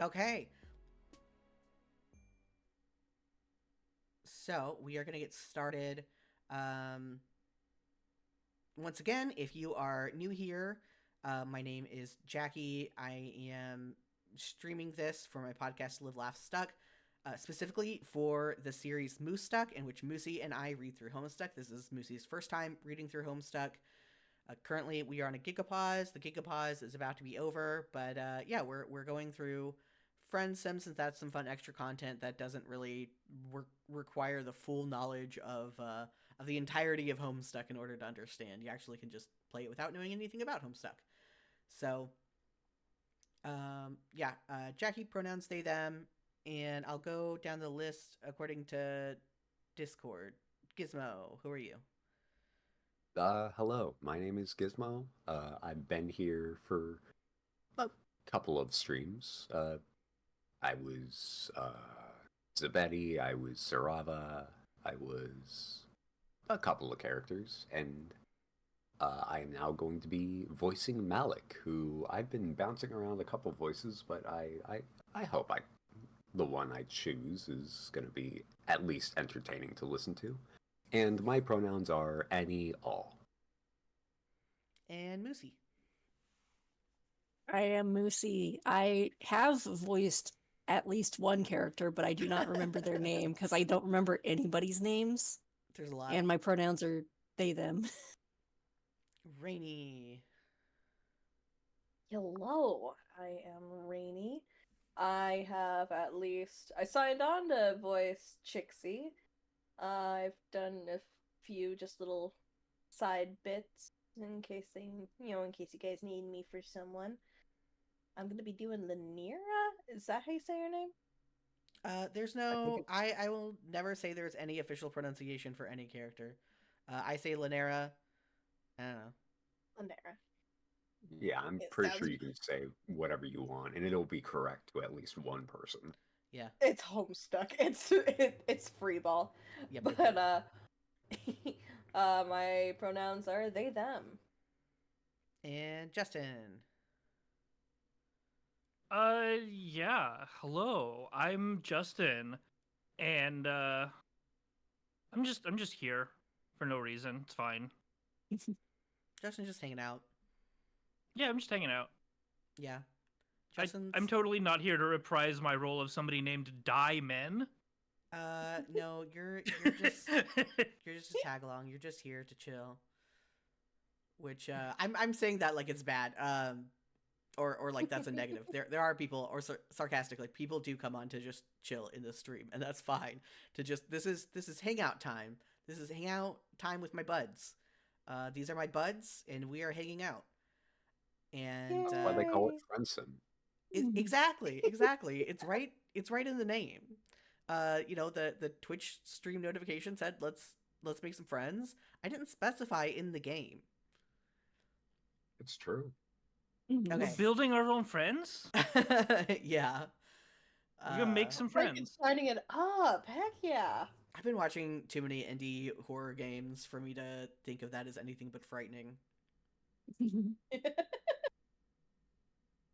Okay, so we are going to get started. Um, Once again, if you are new here, my name is Jackie. I am streaming this for my podcast, Live, Laugh, Stuck, specifically for the series Moose Stuck, in which Moosie and I read through Homestuck. This is Moosie's first time reading through Homestuck. Currently, we are on a gigapause. The gigapause is about to be over, but yeah, we're going through Friendsim since that's some fun extra content that doesn't really require the full knowledge of the entirety of Homestuck in order to understand. You actually can just play it without knowing anything about Homestuck. So, yeah, Jackie pronouns they them, and I'll go down the list according to Discord. Gizmo, who are you? Hello, my name is Gizmo. I've been here for a couple of streams. I was Zabetti, I was Sarava, I was a couple of characters, and I am now going to be voicing Mallek, who I've been bouncing around a couple voices, but I hope the one I choose is going to be at least entertaining to listen to. And my pronouns are any, all. And Moosie. I am Moosie. I have voiced at least one character, but I do not remember their name because I don't remember anybody's names. There's a lot. And my pronouns are they, them. Rainy. Hello, I am Rainy. I signed on to voice Chixie. I've done a few just little side bits in case in case you guys need me for someone. I'm gonna be doing Lynera. Is that how you say your name? There's no. I will never say there's any official pronunciation for any character. I say Lynera. I don't know. Lynera. Yeah, I'm pretty sure you can say whatever you want, and it'll be correct to at least one person. Yeah. It's Homestuck. It's free ball. Yep, But my pronouns are they them. And Justin. Yeah. Hello. I'm Justin, and I'm just here for no reason. It's fine. Justin's just hanging out. Yeah, I'm just hanging out. Yeah. I'm totally not here to reprise my role of somebody named Die Men. No, you're just you're just a tag along. You're just here to chill. Which I'm saying that like it's bad. Or like that's a negative. There are people, or sarcastic, like people do come on to just chill in the stream, and that's fine. To just this is hangout time. This is hangout time with my buds. These are my buds, and we are hanging out. And That's why they call it Friendsim. Exactly. It's right. It's right in the name. The Twitch stream notification said let's make some friends. I didn't specify in the game. It's true. Okay. We're building our own friends? Yeah. We're gonna make some friends. Signing it up. Heck yeah. I've been watching too many indie horror games for me to think of that as anything but frightening.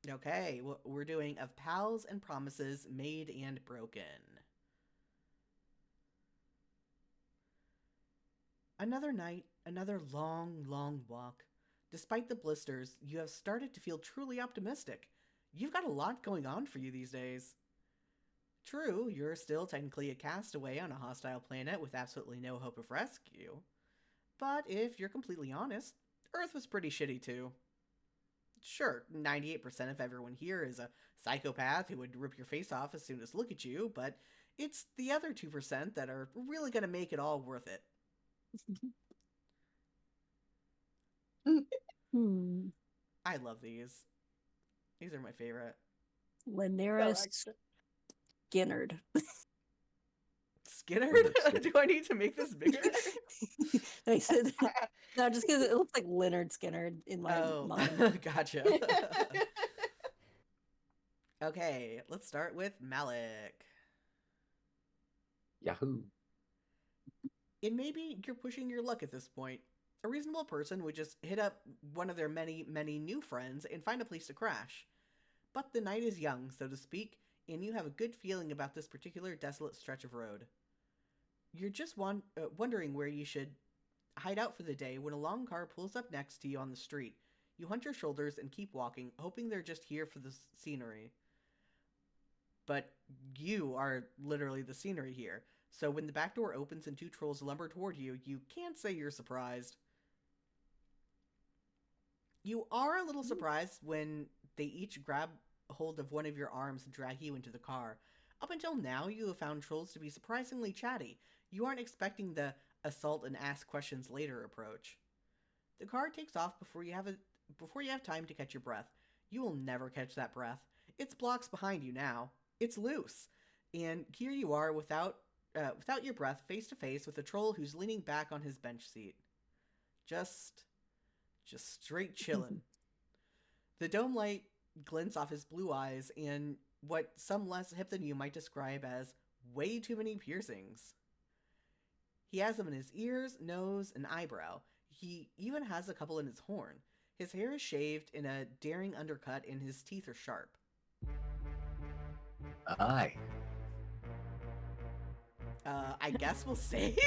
Okay, we're doing Of Pals and Promises Made and Broken. Another night, another long, long walk. Despite the blisters, you have started to feel truly optimistic. You've got a lot going on for you these days. True, you're still technically a castaway on a hostile planet with absolutely no hope of rescue. But if you're completely honest, Earth was pretty shitty too. Sure, 98% of everyone here is a psychopath who would rip your face off as soon as look at you, but it's the other 2% that are really going to make it all worth it. I love these. These are my favorite. Lynera Skinnerd. Skinnerd? Do I need to make this bigger? I said no, just because it looks like Leonard Skinner in my mind. Gotcha. Okay, let's start with Mallek. Yahoo! And maybe you're pushing your luck at this point. A reasonable person would just hit up one of their many, many new friends and find a place to crash. but the night is young, so to speak, and you have a good feeling about this particular desolate stretch of road. You're just wondering where you should hide out for the day when a long car pulls up next to you on the street. You hunch your shoulders and keep walking, hoping they're just here for the scenery. But you are literally the scenery here. So when the back door opens and two trolls lumber toward you, you can't say you're surprised. You are a little surprised when they each grab hold of one of your arms and drag you into the car. Up until now, you have found trolls to be surprisingly chatty. You aren't expecting the assault and ask questions later approach. The car takes off before you have time to catch your breath. You will never catch that breath. It's blocks behind you now. It's loose. And here you are without your breath, face to face with a troll who's leaning back on his bench seat. Just straight chillin'. The dome light glints off his blue eyes and what some less hip than you might describe as way too many piercings. He has them in his ears, nose, and eyebrow. He even has a couple in his horn. His hair is shaved in a daring undercut and his teeth are sharp. Aye. I guess we'll save?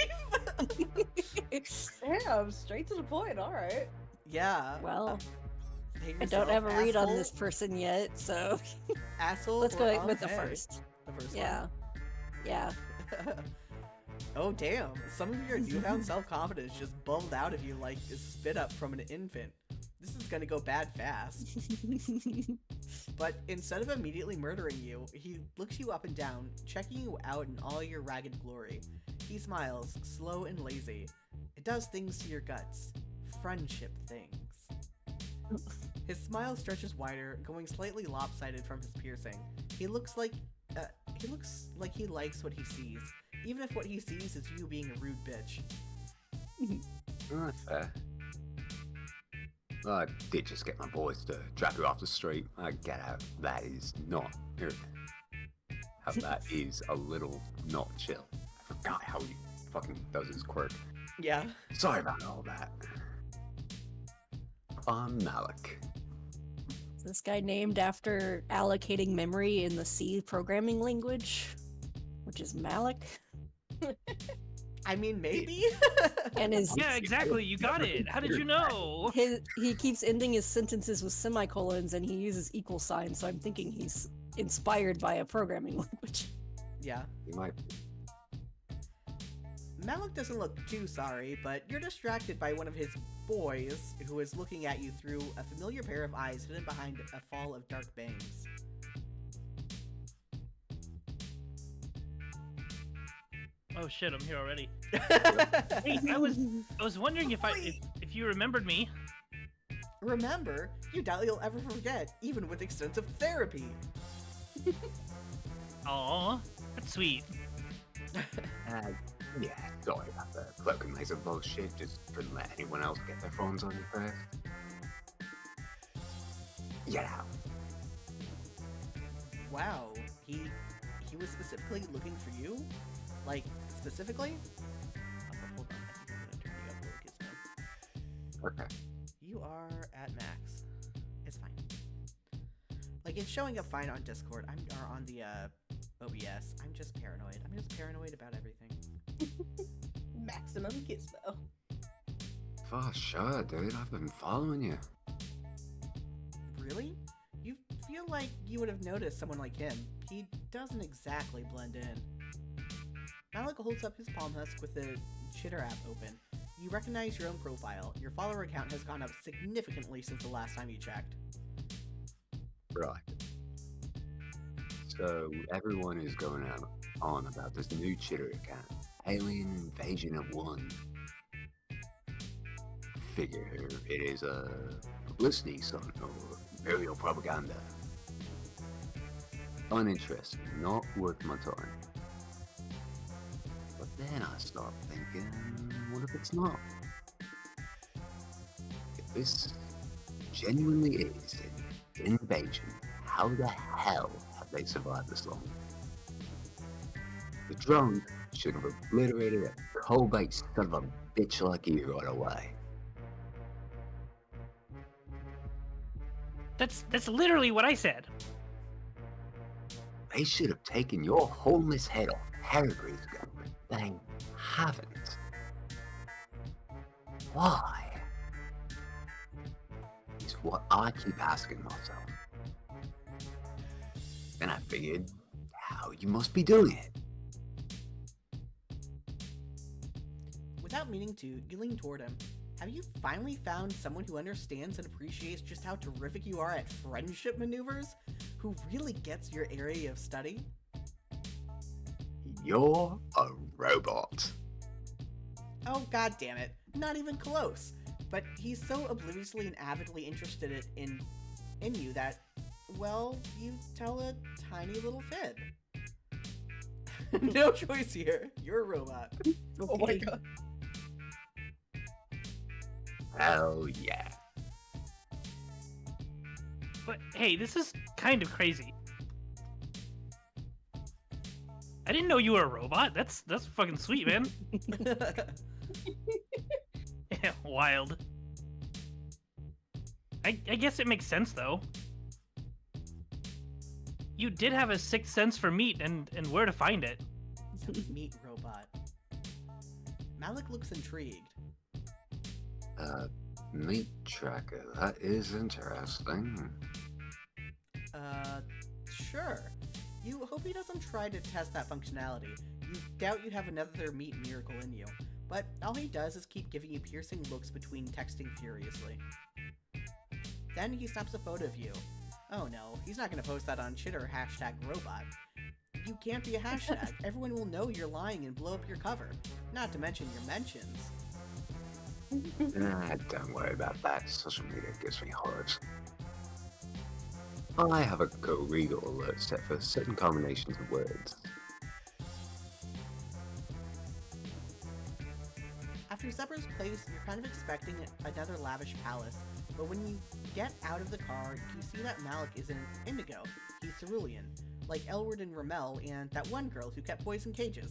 Damn, straight to the point, alright. Yeah. Well, hate I yourself, don't have a read on asshole. this person yet, so Asshole. let's or go with the okay? first. The first Yeah. Yeah. one. Oh damn! Some of your newfound self-confidence just bubbled out of you like a spit up from an infant. This is gonna go bad fast. But instead of immediately murdering you, he looks you up and down, checking you out in all your ragged glory. He smiles, slow and lazy. It does things to your guts. Friendship things. His smile stretches wider, going slightly lopsided from his piercing. He looks like he likes what he sees, even if what he sees is you being a rude bitch. That's fair. I did just get my boys to drag you off the street. I get out. That is not here. How that is a little not chill. I forgot how he fucking does his quirk. Yeah. Sorry about all that. I'm Mallek. Is this guy named after allocating memory in the C programming language, which is Mallek? I mean, maybe. And his Yeah, exactly. You got it. How did you know? he keeps ending his sentences with semicolons, and he uses equal signs. So I'm thinking he's inspired by a programming language. Yeah. You might. Mallek doesn't look too sorry, but you're distracted by one of his boys who is looking at you through a familiar pair of eyes hidden behind a fall of dark bangs. Oh shit, I'm here already. Hey, I was wondering if if you remembered me. Remember, you doubt you'll ever forget, even with extensive therapy. Aw, that's sweet. Yeah, sorry about the cloak and laser bullshit. Just couldn't let anyone else get their phones on you first. Get out. Wow, he was specifically looking for you? Like, specifically? Hold on, I think I'm gonna turn you up a little, Gizmo. Okay. You are at max. It's fine. Like, it's showing up fine on Discord. Or on the OBS. I'm just paranoid. I'm just paranoid about everything. Maximum Gizmo. For sure, dude. I've been following you. Really? You feel like you would have noticed someone like him. He doesn't exactly blend in. Mallek holds up his palm husk with the Chitter app open. You recognize your own profile. Your follower count has gone up significantly since the last time you checked. Right. So everyone is going on about this new Chitter account. Alien Invasion of One. Figure it is a publicity stunt or imperial propaganda. Uninteresting, not worth my time. But then I start thinking, what if it's not? If this genuinely is an invasion, how the hell have they survived this long? The drone should have obliterated a cold-baked son of a bitch like you right away. That's literally what I said. They should have taken your homeless head off Heracles ago. They haven't. Why? Is what I keep asking myself. Then I figured how you must be doing it. Without meaning to, you lean toward him. Have you finally found someone who understands and appreciates just how terrific you are at friendship maneuvers? Who really gets your area of study? You're a robot. Oh, god damn it. Not even close. But he's so obliviously and avidly interested in you that, well, you tell a tiny little fib. No choice here. You're a robot. Oh my god. Hell yeah. But hey, this is kind of crazy. I didn't know you were a robot. That's fucking sweet, man. Yeah, wild. I guess it makes sense though. You did have a sixth sense for meat and where to find it. Meat robot. Mallek looks intrigued. Meat tracker. That is interesting. Sure. You hope he doesn't try to test that functionality. You doubt you have another meat miracle in you. But all he does is keep giving you piercing looks between texting furiously. Then he snaps a photo of you. Oh no, he's not gonna post that on Chitter #robot. You can't be a hashtag. Everyone will know you're lying and blow up your cover. Not to mention your mentions. Don't worry about that. Social media gives me horrors. I have a co-regal alert set for certain combinations of words. After supper's place, you're kind of expecting another lavish palace, but when you get out of the car, you see that Mallek isn't indigo. He's cerulean, like Elward and Ramel and that one girl who kept boys in cages.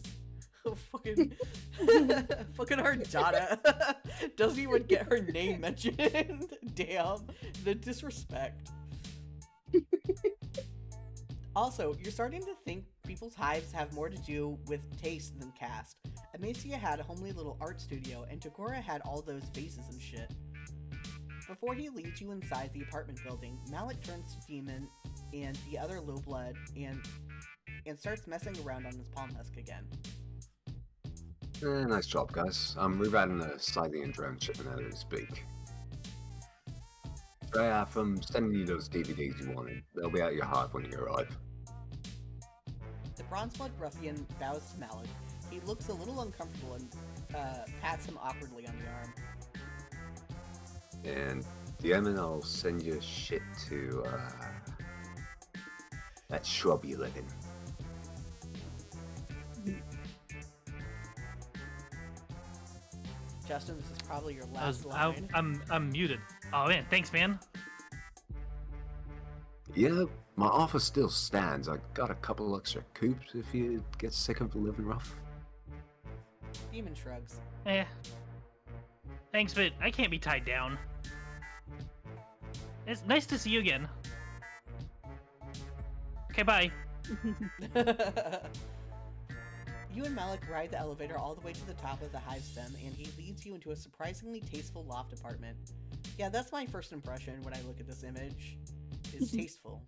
Fucking Ardata doesn't even get her name mentioned. Damn, the disrespect. Also, you're starting to think people's hives have more to do with taste than caste. Amacia had a homely little art studio, and Tagora had all those faces and shit. Before he leads you inside the apartment building, Mallek turns to Demon and the other low blood and starts messing around on his palm husk again. Nice job, guys. I'm rerouting the Scythian drone shipment as we speak. Straight from sending you those DVDs you wanted. They'll be at your hive when you arrive. The bronze blood ruffian bows to Mallek. He looks a little uncomfortable and pats him awkwardly on the arm. And Yemen, I'll send you shit to that shrub you live in. Justin, this is probably your last line. I'm muted. Oh man, thanks, man. Yeah, my offer still stands. I got a couple extra coops if you get sick of living rough. Demon shrugs. Eh. Thanks, but I can't be tied down. It's nice to see you again. Okay, bye. You and Mallek ride the elevator all the way to the top of the hive stem, and he leads you into a surprisingly tasteful loft apartment. Yeah, that's my first impression when I look at this image, is tasteful.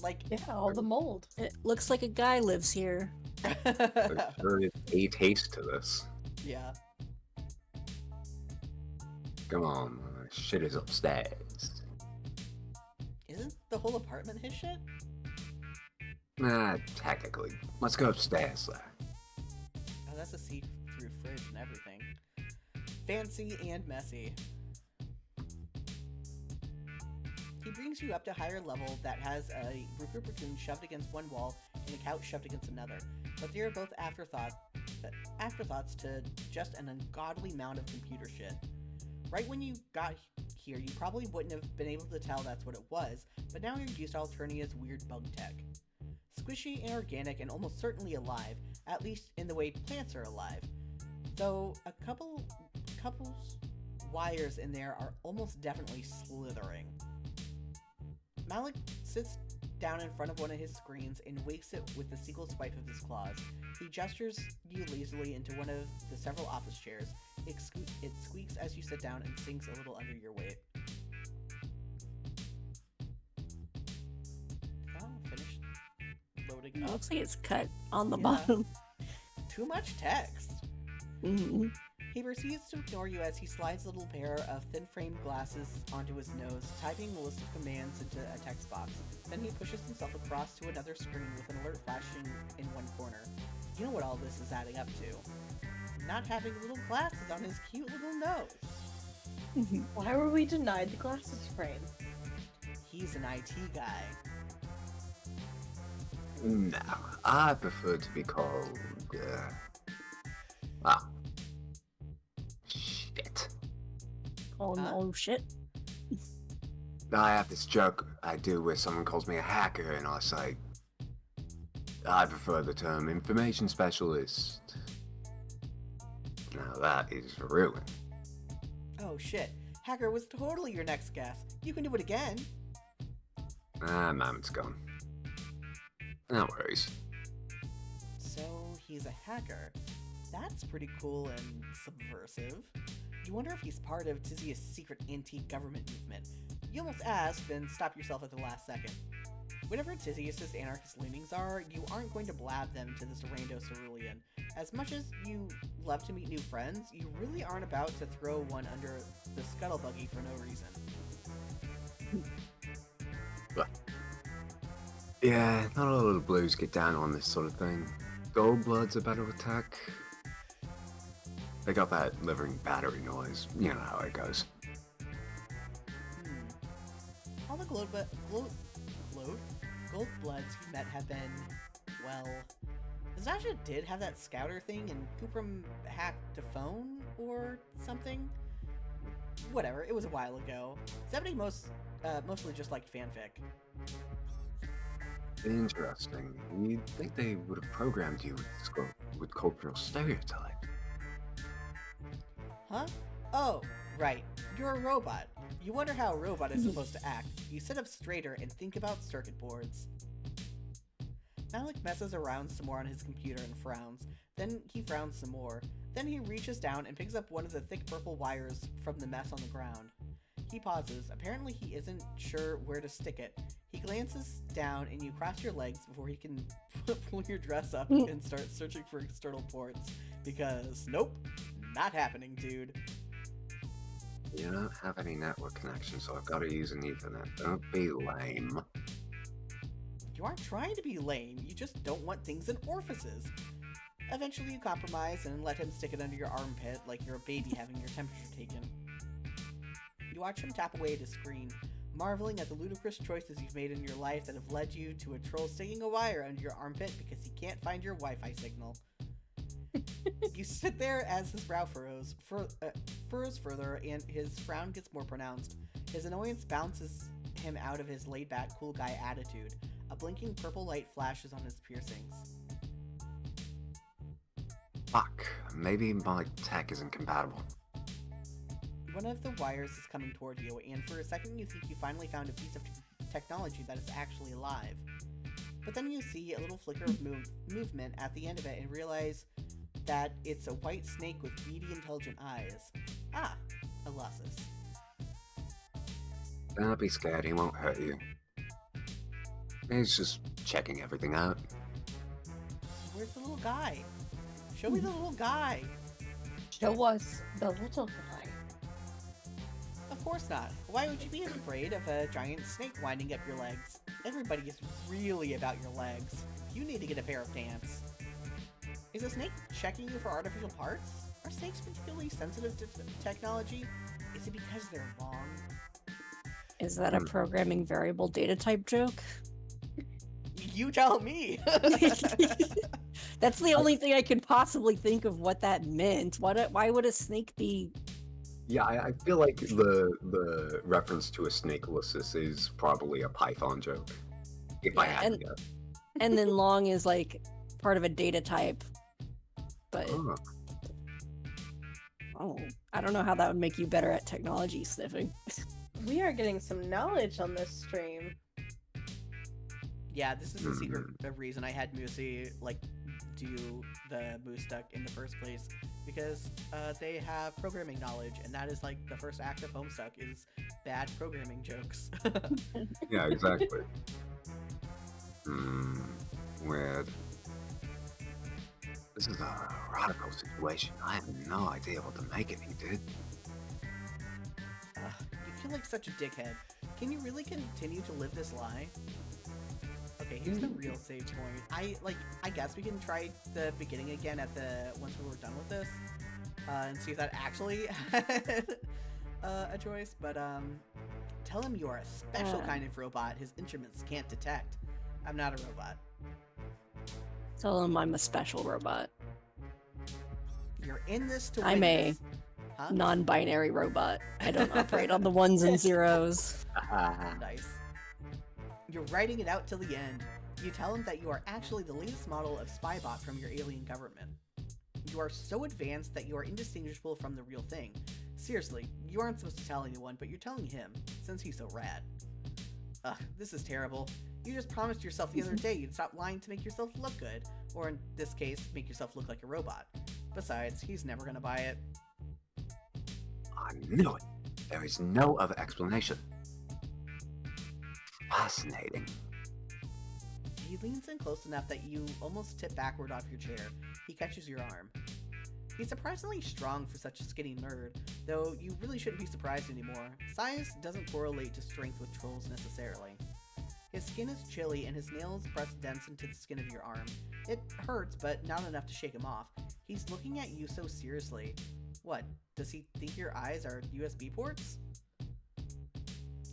Like, Yeah, all the mold. It looks like a guy lives here. There's sure is a taste to this. yeah. Come on, shit is upstairs. Isn't the whole apartment his shit? Nah, technically. Let's go upstairs, though. Oh, that's a see-through fridge and everything. Fancy and messy. He brings you up to a higher level that has a recruit platoon shoved against one wall and a couch shoved against another, but they are both afterthoughts to just an ungodly amount of computer shit. Right when you got here, you probably wouldn't have been able to tell that's what it was, but now you're used to Alternia's weird bug tech. Squishy and organic and almost certainly alive, at least in the way plants are alive. Though a couple's wires in there are almost definitely slithering. Mallek sits down in front of one of his screens and wakes it with a single swipe of his claws. He gestures you lazily into one of the several office chairs. It squeaks as you sit down and sinks a little under your weight. Oh, finished loading It up. looks like it's cut on the Yeah. bottom. Too much text. Hmm. He proceeds to ignore you as he slides a little pair of thin-framed glasses onto his nose, typing a list of commands into a text box. Then he pushes himself across to another screen with an alert flashing in one corner. You know what all this is adding up to. Not having little glasses on his cute little nose. Why were we denied the glasses frame? He's an IT guy. No, I prefer to be called. Ah. Shit. Oh Huh? no, shit. I have this joke I do where someone calls me a hacker, and I say, I prefer the term information specialist. Now that is ruined. Oh shit. Hacker was totally your next guess. You can do it again. Moment's gone. No worries. So he's a hacker. That's pretty cool and subversive. You wonder if he's part of Tizia's secret anti-government movement. You almost ask, then stop yourself at the last second. Whatever Tizius's anarchist leanings are, you aren't going to blab them to this rando cerulean. As much as you love to meet new friends, you really aren't about to throw one under the scuttle buggy for no reason. Yeah, not a lot of the blues get down on this sort of thing. Gold bloods are better with tech. They got that living battery noise. You know how it goes. All the gold bloods you met have been, well... Zasha did have that scouter thing, and Kupram hacked a phone or something? Whatever, it was a while ago. Zebedee mostly just liked fanfic. Interesting. You'd think they would have programmed you with cultural stereotype. Huh? Oh, right. You're a robot. You wonder how a robot is supposed to act. You sit up straighter and think about circuit boards. Mallek messes around some more on his computer and frowns. Then he frowns some more. Then he reaches down and picks up one of the thick purple wires from the mess on the ground. He pauses. Apparently he isn't sure where to stick it. He glances down and you cross your legs before he can pull your dress up and start searching for external ports. Because, nope, not happening, dude. You don't have any network connection, so I've got to use an Ethernet. Don't be lame. You aren't trying to be lame, you just don't want things in orifices. Eventually you compromise and let him stick it under your armpit like you're a baby having your temperature taken. You watch him tap away at his screen, marveling at the ludicrous choices you've made in your life that have led you to a troll sticking a wire under your armpit because he can't find your Wi-Fi signal. You sit there as his brow furrows further and his frown gets more pronounced. His annoyance bounces him out of his laid-back, cool guy attitude. A blinking purple light flashes on his piercings. Fuck. Maybe my tech isn't compatible. One of the wires is coming toward you, and for a second you think you finally found a piece of technology that is actually alive. But then you see a little flicker of movement at the end of it and realize that it's a white snake with beady, intelligent eyes. Ah, a Lussus. Don't be scared, he won't hurt you. He's just checking everything out. Where's the little guy? Show me the little guy! Show us the little guy. Of course not. Why would you be afraid of a giant snake winding up your legs? Everybody is really about your legs. You need to get a pair of pants. Is a snake checking you for artificial parts? Are snakes particularly sensitive to technology? Is it because they're long? Is that a programming variable data type joke? You tell me! That's the only thing I could possibly think of what that meant. Why would a snake be... Yeah, I feel like the reference to a snake Lussus is probably a Python joke. If I had to guess. And then long is like part of a data type. But Oh. I don't know how that would make you better at technology sniffing. We are getting some knowledge on this stream. Yeah, this is the secret reason I had Moosie like do the Moose Duck in the first place, because they have programming knowledge, and that is like the first act of Homestuck is bad programming jokes. Yeah, exactly. Weird. This is a radical situation. I have no idea what to make of you, dude. You feel like such a dickhead. Can you really continue to live this lie? Okay, here's the real save point. I guess we can try the beginning again at the once we were done with this, and see if that actually had a choice. But tell him you are a special kind of robot his instruments can't detect. I'm not a robot. Tell him I'm a special robot. You're in this to win. I'm a this. Huh? non-binary robot. I don't operate on the ones and zeros. Nice. You're writing it out till the end. You tell him that you are actually the latest model of spybot from your alien government. You are so advanced that you are indistinguishable from the real thing. Seriously, you aren't supposed to tell anyone, but you're telling him, since he's so rad. Ugh, this is terrible. You just promised yourself the other day you'd stop lying to make yourself look good, or in this case, make yourself look like a robot. Besides, he's never gonna buy it. I knew it. There is no other explanation. Fascinating. He leans in close enough that you almost tip backward off your chair. He catches your arm. He's surprisingly strong for such a skinny nerd, though you really shouldn't be surprised anymore. Size doesn't correlate to strength with trolls necessarily. His skin is chilly and his nails press dense into the skin of your arm. It hurts, but not enough to shake him off. He's looking at you so seriously. What, does he think your eyes are USB ports?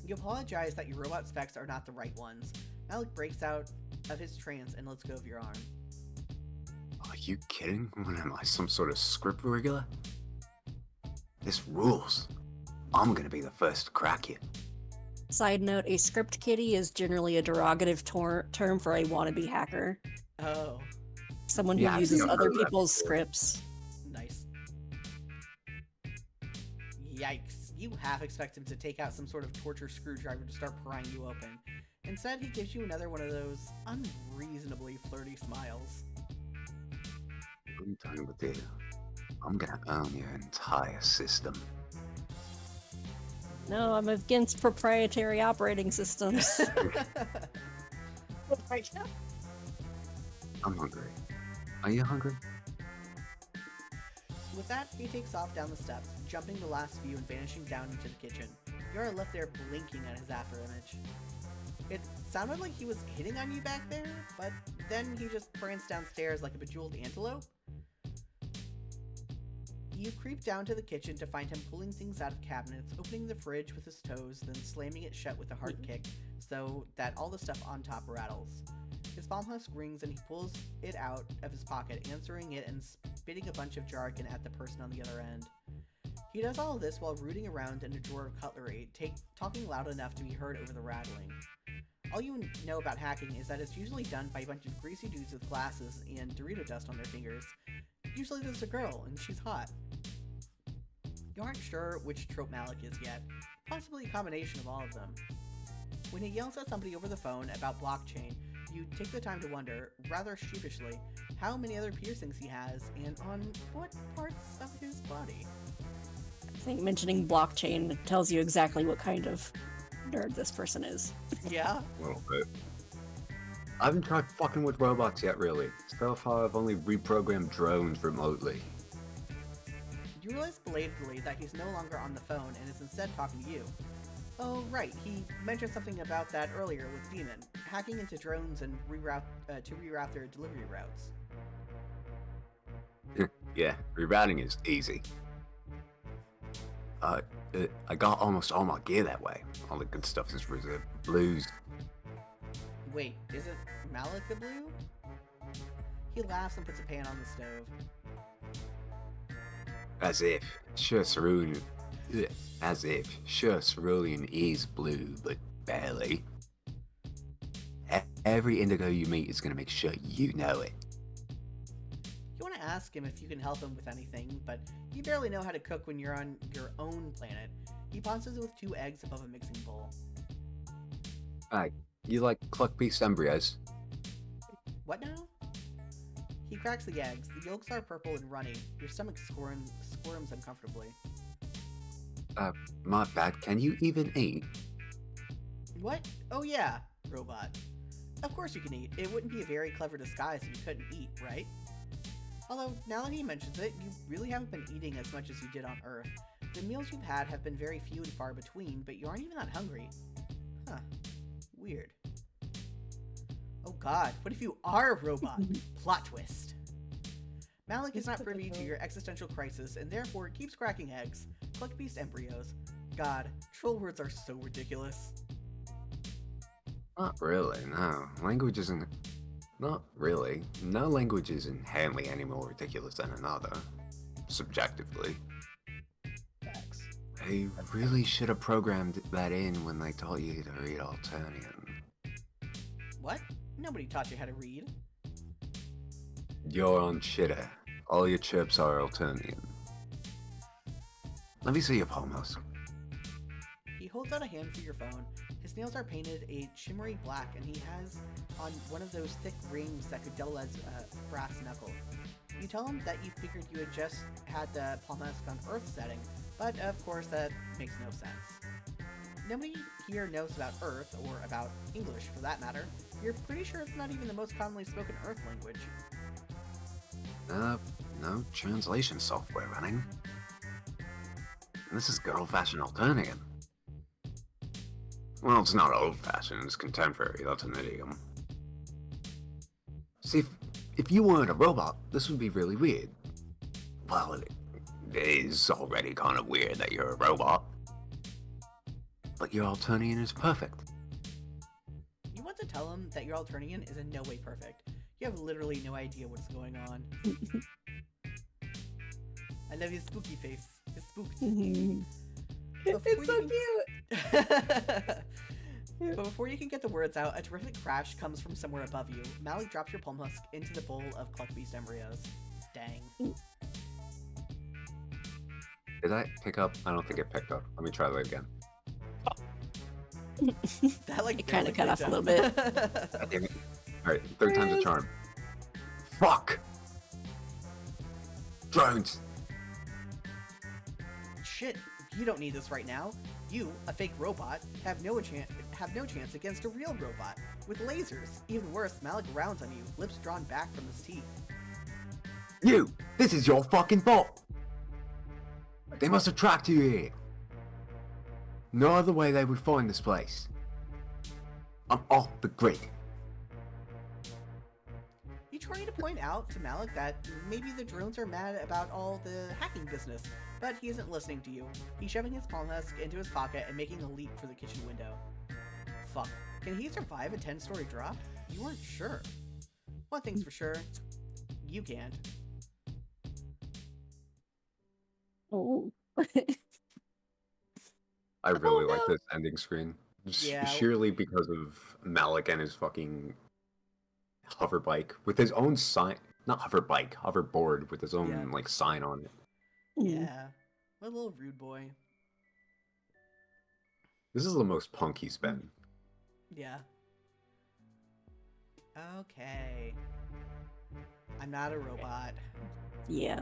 You apologize that your robot specs are not the right ones. Mallek breaks out of his trance and lets go of your arm. Are you kidding? What am I, some sort of script regular? This rules. I'm gonna be the first to crack it. Side note, a script kiddie is generally a derogative term for a wannabe hacker. Oh, Someone who Yeah, uses I've other heard that people's before. scripts. nice. Yikes. You half expect him to take out some sort of torture screwdriver to start prying you open. Instead, he gives you another one of those unreasonably flirty smiles. I'm done with you. I'm gonna own your entire system. No, I'm against proprietary operating systems. I'm hungry. Are you hungry? With that, he takes off down the steps, jumping the last few and vanishing down into the kitchen. You're left there blinking at his afterimage. It sounded like he was hitting on you back there, but then he just pranced downstairs like a bejeweled antelope. You creep down to the kitchen to find him pulling things out of cabinets, opening the fridge with his toes, then slamming it shut with a hard kick so that all the stuff on top rattles. His palm husk rings and he pulls it out of his pocket, answering it and spitting a bunch of jargon at the person on the other end. He does all of this while rooting around in a drawer of cutlery, talking loud enough to be heard over the rattling. All you know about hacking is that it's usually done by a bunch of greasy dudes with glasses and Dorito dust on their fingers. Usually there's a girl, and she's hot. You aren't sure which trope Mallek is yet, possibly a combination of all of them. When he yells at somebody over the phone about blockchain, you take the time to wonder, rather sheepishly, how many other piercings he has, and on what parts of his body. I think mentioning blockchain tells you exactly what kind of nerd this person is. Yeah? A little bit. I haven't tried fucking with robots yet, really. So far, I've only reprogrammed drones remotely. You realize belatedly that he's no longer on the phone and is instead talking to you. Oh, right, he mentioned something about that earlier with Demon, hacking into drones and to reroute their delivery routes. Yeah, rerouting is easy. I got almost all my gear that way. All the good stuff is reserved. Blues. Wait, isn't Mallek the blue? He laughs and puts a pan on the stove. As if. Sure, Cerulean. As if. Sure, Cerulean is blue, but barely. Every indigo you meet is going to make sure you know it. You want to ask him if you can help him with anything, but you barely know how to cook when you're on your own planet. He pauses with 2 eggs above a mixing bowl. You like cluck beast embryos? What now? He cracks the eggs. The yolks are purple and runny. Your stomach squirms uncomfortably. My bad. Can you even eat? What? Oh yeah, robot. Of course you can eat. It wouldn't be a very clever disguise if you couldn't eat, right? Although, now that he mentions it, you really haven't been eating as much as you did on Earth. The meals you've had have been very few and far between, but you aren't even that hungry. Huh. Weird. Oh god, what if you are a robot? Plot twist. Mallek is not privy to your existential crisis, and therefore keeps cracking eggs, cluck beast embryos. God, troll words are so ridiculous. Not really, no. Language isn't... Not really. No language is inherently any more ridiculous than another. Subjectively. Facts. They really should have programmed that in when they taught you to read Alternian. What? Nobody taught you how to read. You're on Shitter. All your chirps are Alternian. Let me see your palms. He holds out a hand for your phone. His nails are painted a shimmery black, and he has on one of those thick rings that could dull as a brass knuckle. You tell him that you figured you had just had the palm mask on Earth setting, but of course that makes no sense. Nobody here knows about Earth, or about English for that matter. You're pretty sure it's not even the most commonly spoken Earth language. No translation software running. This is good old-fashioned Alternian. Well, it's not old-fashioned, it's contemporary, that's an idiom. See, if you weren't a robot, this would be really weird. Well, it is already kind of weird that you're a robot. But your Alternian is perfect. You want to tell him that your Alternian is in no way perfect. You have literally no idea what's going on. I love his spooky face. His spooked. It's so cute! But before you can get the words out, a terrific crash comes from somewhere above you. Mallek drops your palm husk into the bowl of cluck beast embryos. Dang. Did that pick up? I don't think it picked up. Let me try that again. That like It kinda barely cut off picked a little bit. up. Damn it. Alright, third time's a charm. Fuck! Drones! Shit, you don't need this right now. You, a fake robot, have no chance against a real robot with lasers. Even worse, Mallek rounds on you, lips drawn back from his teeth. You! This is your fucking fault! They must have tracked you here. No other way they would find this place. I'm off the grid. You try to point out to Mallek that maybe the drones are mad about all the hacking business, but he isn't listening to you. He's shoving his palm husk into his pocket and making a leap for the kitchen window. Fuck. Can he survive a 10-story drop? You weren't sure. One thing's for sure. You can't. Oh. I really Oh, like no. this ending screen. Yeah. Surely because of Mallek and his fucking hover bike with his own sign. Not hover bike, hoverboard with his own Yeah. like sign on it. Yeah. What a little rude boy. This is the most punk he's been. Yeah. Okay. I'm not a robot. Yeah.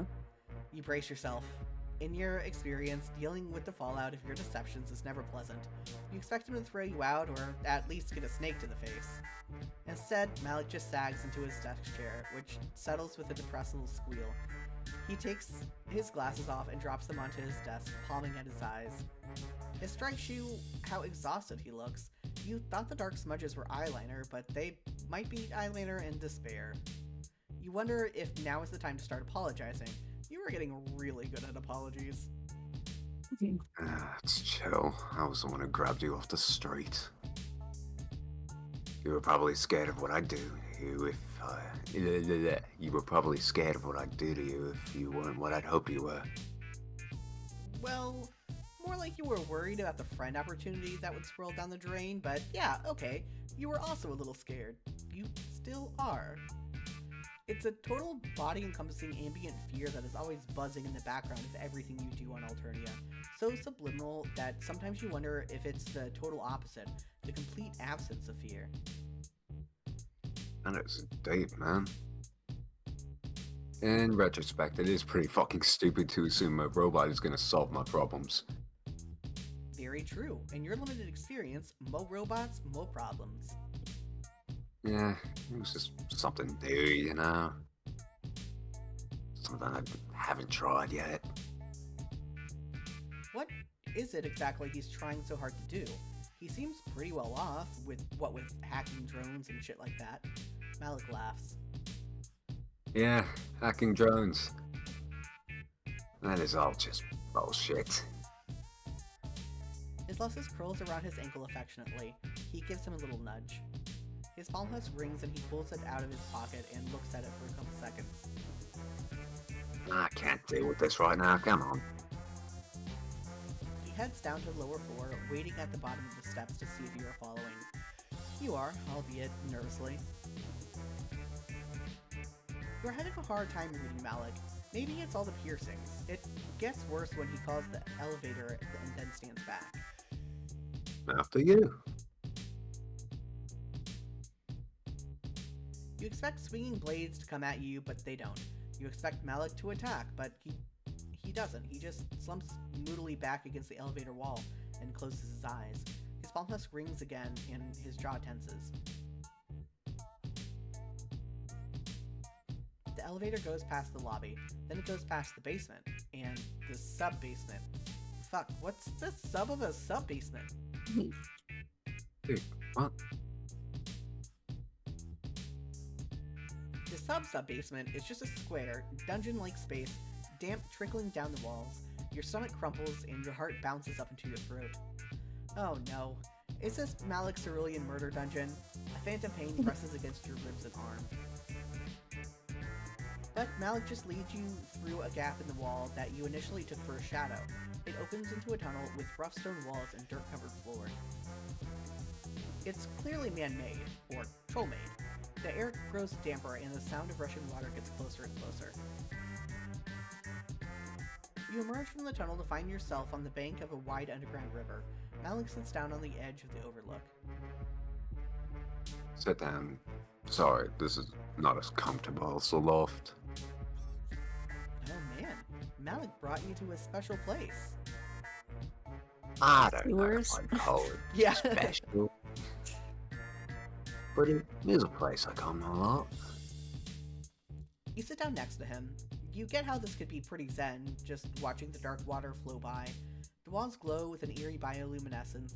You brace yourself. In your experience, dealing with the fallout of your deceptions is never pleasant. You expect him to throw you out, or at least get a snake to the face. Instead, Mallek just sags into his desk chair, which settles with a depressed little squeal. He takes his glasses off and drops them onto his desk, palming at his eyes. It strikes you how exhausted he looks. You thought the dark smudges were eyeliner, but they might be eyeliner in despair. You wonder if now is the time to start apologizing. You were getting really good at apologies. It's chill. I was the one who grabbed you off the street. You were probably scared of what I'd do to you if you were probably scared of what I'd do to you if you weren't what I'd hoped you were. Well, more like you were worried about the friend opportunity that would swirl down the drain, but yeah, okay. You were also a little scared. You still are. It's a total body-encompassing ambient fear that is always buzzing in the background of everything you do on Alternia. So subliminal that sometimes you wonder if it's the total opposite, the complete absence of fear. And it's deep, man. In retrospect, it is pretty fucking stupid to assume a robot is gonna solve my problems. Very true. In your limited experience, mo robots, mo problems. Yeah, it was just something new, you know? Something I haven't tried yet. What is it exactly he's trying so hard to do? He seems pretty well off, with hacking drones and shit like that. Mallek laughs. Yeah, hacking drones. That is all just bullshit. His Lussus curls around his ankle affectionately. He gives him a little nudge. His palm husk rings and he pulls it out of his pocket and looks at it for a couple seconds. I can't deal with this right now, come on. He heads down to the lower floor, waiting at the bottom of the steps to see if you are following. You are, albeit nervously. You're having a hard time reading Mallek. Maybe it's all the piercings. It gets worse when he calls the elevator and then stands back. After you. You expect swinging blades to come at you, but they don't. You expect Mallek to attack, but he doesn't. He just slumps moodily back against the elevator wall and closes his eyes. His palm husk rings again, and his jaw tenses. The elevator goes past the lobby, then it goes past the basement, and the sub-basement. Fuck, what's the sub of a sub-basement? Dude, what? The sub-sub-basement is just a square, dungeon-like space, damp trickling down the walls. Your stomach crumples and your heart bounces up into your throat. Oh no. Is this Mallek's cerulean murder dungeon? A phantom pain presses against your ribs and arm. But Mallek just leads you through a gap in the wall that you initially took for a shadow. It opens into a tunnel with rough stone walls and dirt-covered floor. It's clearly man-made, or troll-made. The air grows damper and the sound of rushing water gets closer and closer. You emerge from the tunnel to find yourself on the bank of a wide underground river. Mallek sits down on the edge of the overlook. Sit down. Sorry, this is not as comfortable as the loft. Oh man, Mallek brought you to a special place. I don't know if Sewers? I'd call it Yeah. special. But it is a place I come a lot. You sit down next to him. You get how this could be pretty zen, just watching the dark water flow by. The walls glow with an eerie bioluminescence,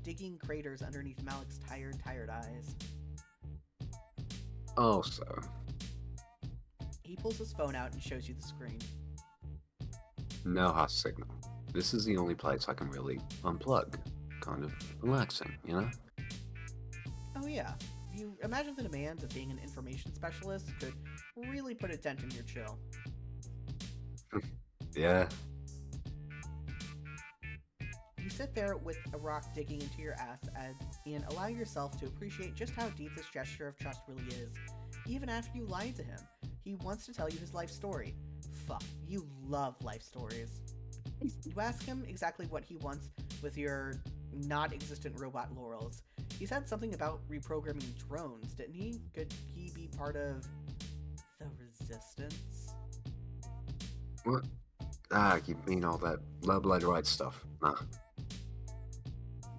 digging craters underneath Mallek's tired eyes. Also, He pulls his phone out and shows you the screen. no hot signal. This is the only place I can really unplug. Kind of relaxing, you know? Oh yeah, you imagine the demands of being an information specialist could really put a dent in your chill. Yeah. You sit there with a rock digging into your ass and allow yourself to appreciate just how deep this gesture of trust really is. Even after you lied to him, he wants to tell you his life story. Fuck, you love life stories. You ask him exactly what he wants with your not-existent robot laurels. He said something about reprogramming drones, didn't he? Could he be part of the Resistance? What? You mean all that blood right stuff? Nah.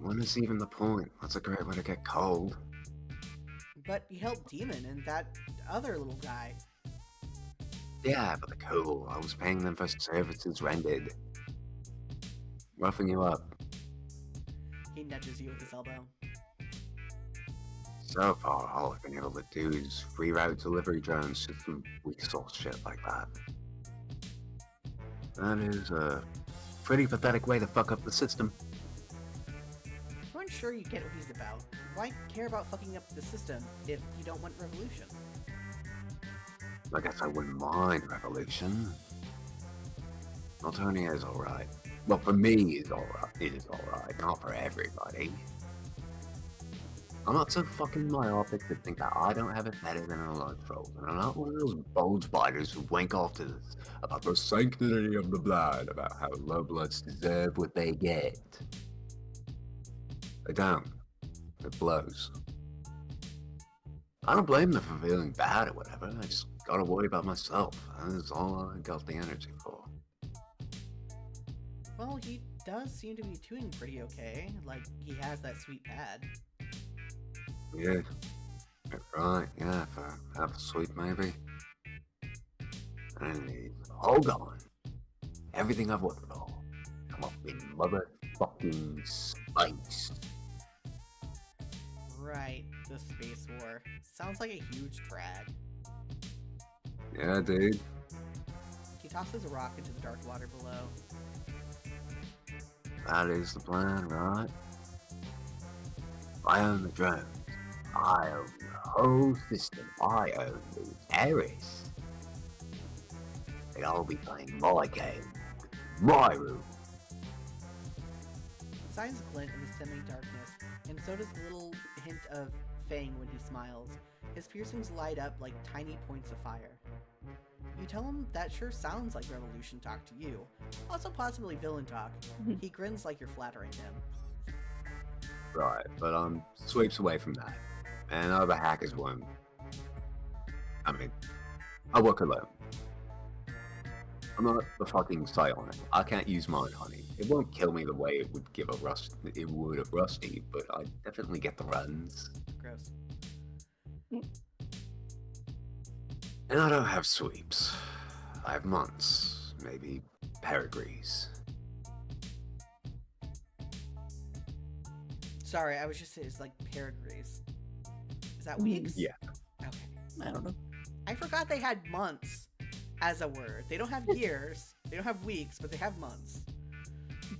When is even the point? That's a great way to get cold. But he helped Demon and that other little guy. Yeah, but they're cool. I was paying them for services rendered. Roughing you up. He nudges you with his elbow. So far, all I've been able to do is reroute delivery drones to some weak source shit like that. That is a pretty pathetic way to fuck up the system. I'm sure you get what he's about. Why care about fucking up the system if you don't want revolution? I guess I wouldn't mind revolution. Alternia is alright. Well, for me, it's alright. It is alright. Not for everybody. I'm not so fucking myopic to think that I don't have it better than a lot of trolls, and I'm not one of those bold spiders who wank off to this about the sanctity of the blood, about how low bloods deserve what they get. They don't. It blows. I don't blame them for feeling bad or whatever. I just gotta worry about myself. That's all I got the energy for. Well, he does seem to be doing pretty okay. Like, he has that sweet pad. Yeah. Right, yeah, for half a sweet maybe. And hold on. Everything I've worked for. Come up in motherfucking space. Right, the space war. Sounds like a huge drag. Yeah, dude. He tosses a rock into the dark water below. That is the plan, right? I own the drones. I own the whole system. I own the terrorists. They all be playing my game. My room. Signs glint in the semi-darkness, and so does a little hint of fang when he smiles. His piercings light up like tiny points of fire. You tell him that sure sounds like revolution talk to you. Also possibly villain talk. He grins like you're flattering him. Right, but sweeps away from that. And other hackers won't. I mean, I work alone. I'm not the fucking psionic. I can't use mine, honey. It won't kill me the way it would give a it would a Rusty, but I definitely get the runs. Gross. And I don't have sweeps. I have months, maybe pedigrees. Sorry, I was just saying it's like pedigrees. Is that weeks? Yeah. Okay. I don't know. I forgot they had months as a word. They don't have years, they don't have weeks, but they have months.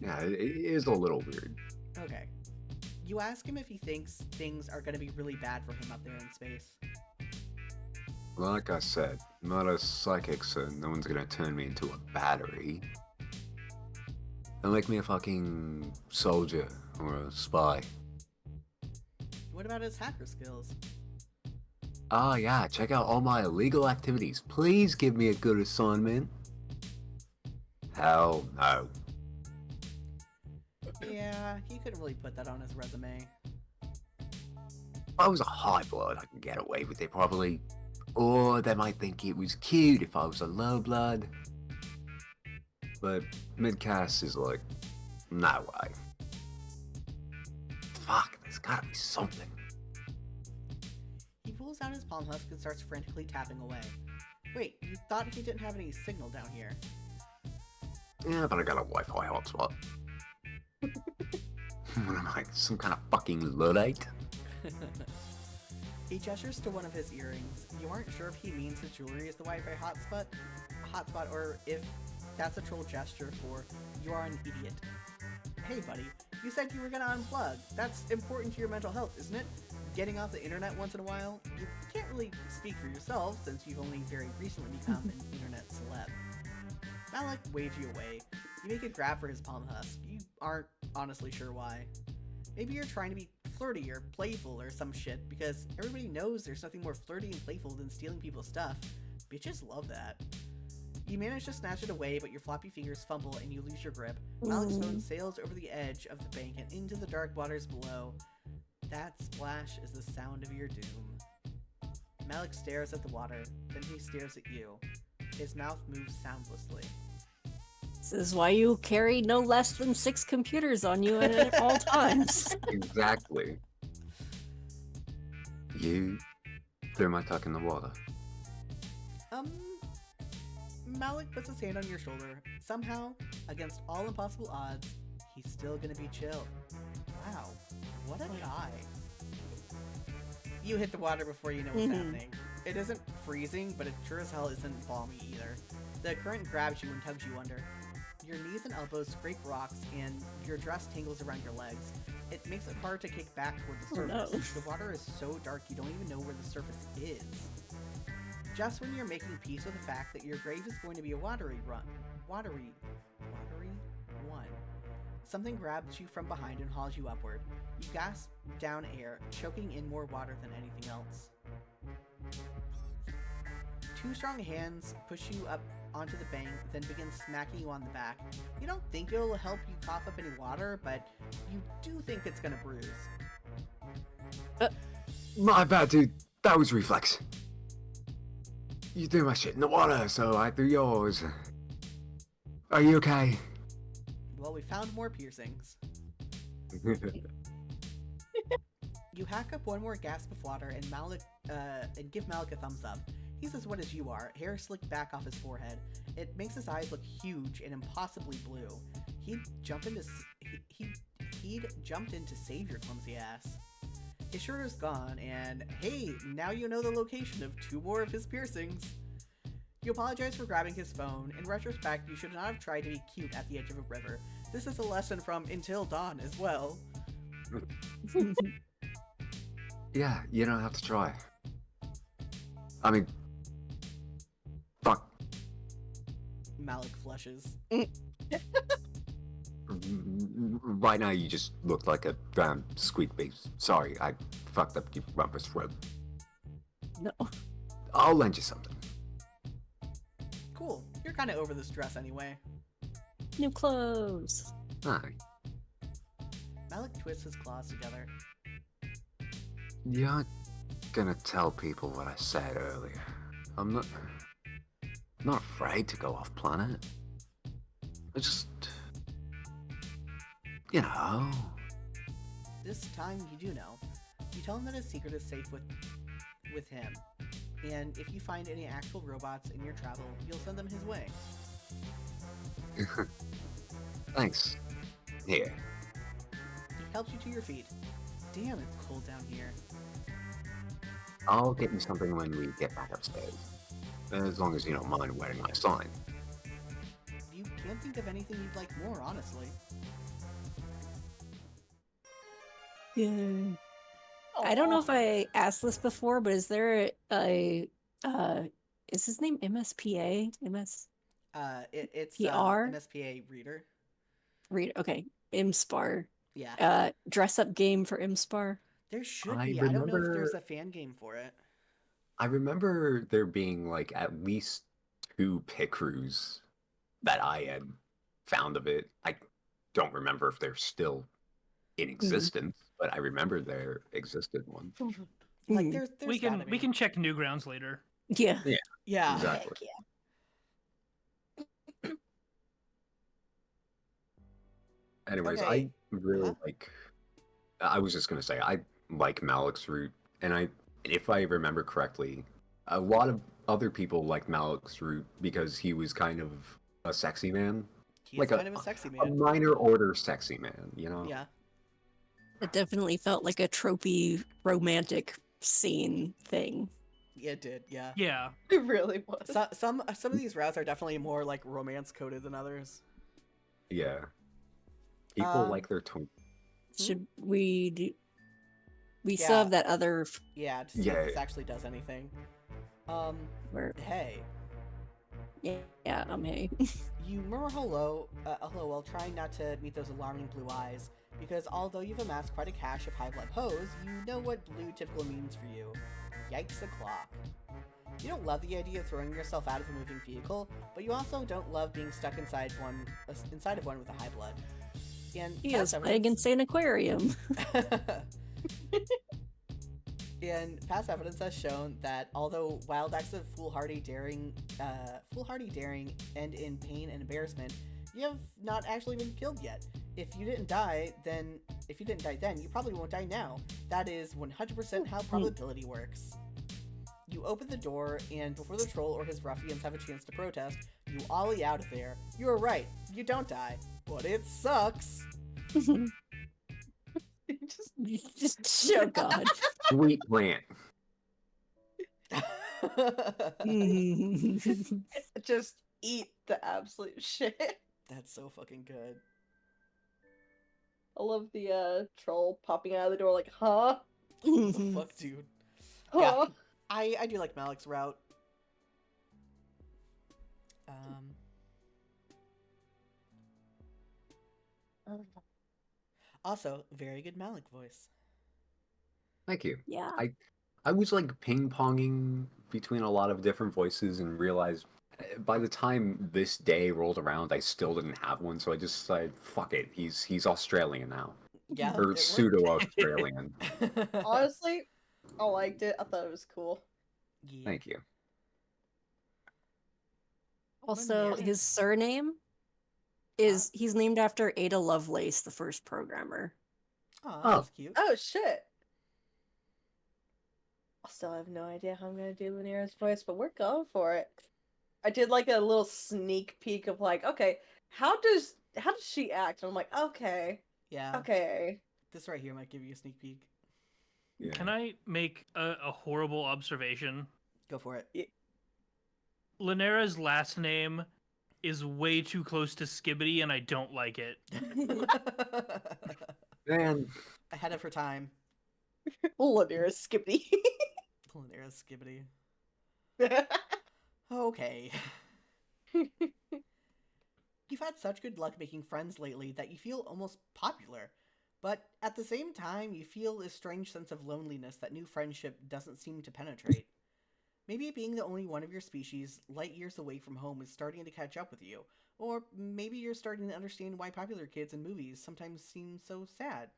Yeah, it is a little weird. Okay. You ask him if he thinks things are going to be really bad for him up there in space. Like I said, I'm not a psychic, so no one's gonna turn me into a battery. They'll make me a fucking soldier or a spy. What about his hacker skills? Ah, yeah, check out all my illegal activities. Please give me a good assignment. Hell no. Yeah, he couldn't really put that on his resume. If I was a high blood, I could get away with it probably. Or they might think it was cute if I was a low blood. But mid-cast is like, no way. Fuck, there's gotta be something. He pulls out his palm husk and starts frantically tapping away. Wait, you thought he didn't have any signal down here? Yeah, but I got a Wi-Fi hotspot. What am I, some kind of fucking Luddite? He gestures to one of his earrings. You aren't sure if he means his jewelry is the Wi-Fi hotspot, or if that's a troll gesture for you are an idiot. Hey buddy, you said you were gonna unplug. That's important to your mental health, isn't it? Getting off the internet once in a while? You can't really speak for yourself since you've only very recently become an internet celeb. Mallek waves you away. You make a grab for his palm husk. You aren't honestly sure why. Maybe you're trying to be flirty or playful or some shit, because everybody knows there's nothing more flirty and playful than stealing people's stuff. Bitches love that. You manage to snatch it away, but your floppy fingers fumble and you lose your grip. Mallek's phone sails over the edge of the bank and into the dark waters below. That splash is the sound of your doom. Mallek stares at the water, then he stares at you. His mouth moves soundlessly. This is why you carry no less than 6 computers on you at all times. Exactly. You threw my tuck in the water. Mallek puts his hand on your shoulder. Somehow, against all impossible odds, he's still gonna be chill. Wow, what a guy. You hit the water before you know what's happening. It isn't freezing, but it sure as hell isn't balmy either. The current grabs you and tugs you under. Your knees and elbows scrape rocks, and your dress tangles around your legs. It makes it hard to kick back toward the surface. No. The water is so dark you don't even know where the surface is. Just when you're making peace with the fact that your grave is going to be a watery one, Something grabs you from behind and hauls you upward. You gasp down air, choking in more water than anything else. Two strong hands push you up onto the bank, then begin smacking you on the back. You don't think it'll help you cough up any water, but you do think it's gonna bruise. My bad, dude. That was reflex. You threw my shit in the water, so I threw yours. Are you okay? Well, we found more piercings. You hack up one more gasp of water and give Mallek a thumbs up. He's as wet as you are, hair slicked back off his forehead. It makes his eyes look huge and impossibly blue. He'd jumped in to save your clumsy ass. His shirt is gone, and hey, now you know the location of two more of his piercings. You apologize for grabbing his phone. In retrospect, you should not have tried to be cute at the edge of a river. This is a lesson from Until Dawn as well. Yeah, you don't have to try. I mean, fuck. Mallek flushes. Right now, you just look like a drowned squeak face. Sorry, I fucked up your rumpus throat. No. I'll lend you something. Cool. You're kind of over this dress anyway. New clothes. Hi. Mallek twists his claws together. You aren't gonna tell people what I said earlier. I'm not afraid to go off planet. I just, you know. This time you do know. You tell him that his secret is safe with him. And if you find any actual robots in your travel, you'll send them his way. Thanks. Here. He helps you to your feet. Damn, it's cold down here. I'll get you something when we get back upstairs. As long as you don't mind wearing my sign. You can't think of anything you'd like more, honestly. Yay. I don't know if I asked this before, but is there is his name MSPA? It's PR? MSPA reader. Okay. MSPAR. Yeah. Dress up game for MSPAR. There should be. I don't know if there's a fan game for it. I remember there being like at least 2 pickeroos that I had found of it. I don't remember if they're still in existence, but I remember there existed one. Like there's we can check Newgrounds later. Yeah. Yeah. Exactly. Anyways, Okay. I really like. I was just gonna say I like Mallek's route, and if I remember correctly, a lot of other people like Mallek's route because he was kind of a sexy man, He's like kind of a sexy a man. minor order sexy man, you know? Yeah. It definitely felt like a tropey romantic scene thing. It did. Yeah. Yeah. It really was. Some of these routes are definitely more like romance coded than others. Yeah. People like their twin. Should we do? We Yeah. still have that other Yeah. To see if this actually does anything. where Hey. yeah, hey. You murmur hello while trying not to meet those alarming blue eyes, because although you've amassed quite a cache of high blood hoes, you know what blue typical means for you. Yikes o'clock. You don't love the idea of throwing yourself out of a moving vehicle, but you also don't love being stuck inside of one with a high blood. And He is playing insane aquarium. And past evidence has shown that although wild acts of foolhardy daring end in pain and embarrassment, you have not actually been killed yet. If you didn't die then, you probably won't die now. That is 100% how probability works. You open the door, and before the troll or his ruffians have a chance to protest, you ollie out of there. You were right, you don't die, but it sucks. just oh god. Sweet plant. Just eat the absolute shit. That's so fucking good. I love the troll popping out of the door like, huh? What the fuck, dude? Huh? Yeah. I do like Mallek's route. Also, very good Mallek voice. Thank you. Yeah. I was like ping-ponging between a lot of different voices and realized by the time this day rolled around, I still didn't have one, so I just decided, fuck it, he's Australian now. Yeah, Or it worked. pseudo-Australian. Honestly, I liked it. I thought it was cool. Yeah. Thank you. Also, Lynera. his surname is he's named after Ada Lovelace, the first programmer. Aw, Oh. that's cute. Oh shit. I still have no idea how I'm gonna do Lynera's voice, but we're going for it. I did like a little sneak peek of like, okay, how does she act? And I'm like, okay, Yeah. okay. This right here might give you a sneak peek. Yeah. Can I make a horrible observation? Go for it. Lynera's last name is way too close to Skibbity, and I don't like it. Man, Ahead of her time. Lynera's Skippy. Lynera Skibbity. Okay. You've had such good luck making friends lately that you feel almost popular. But at the same time, you feel a strange sense of loneliness that new friendship doesn't seem to penetrate. Maybe being the only one of your species, light years away from home, is starting to catch up with you. Or maybe you're starting to understand why popular kids in movies sometimes seem so sad.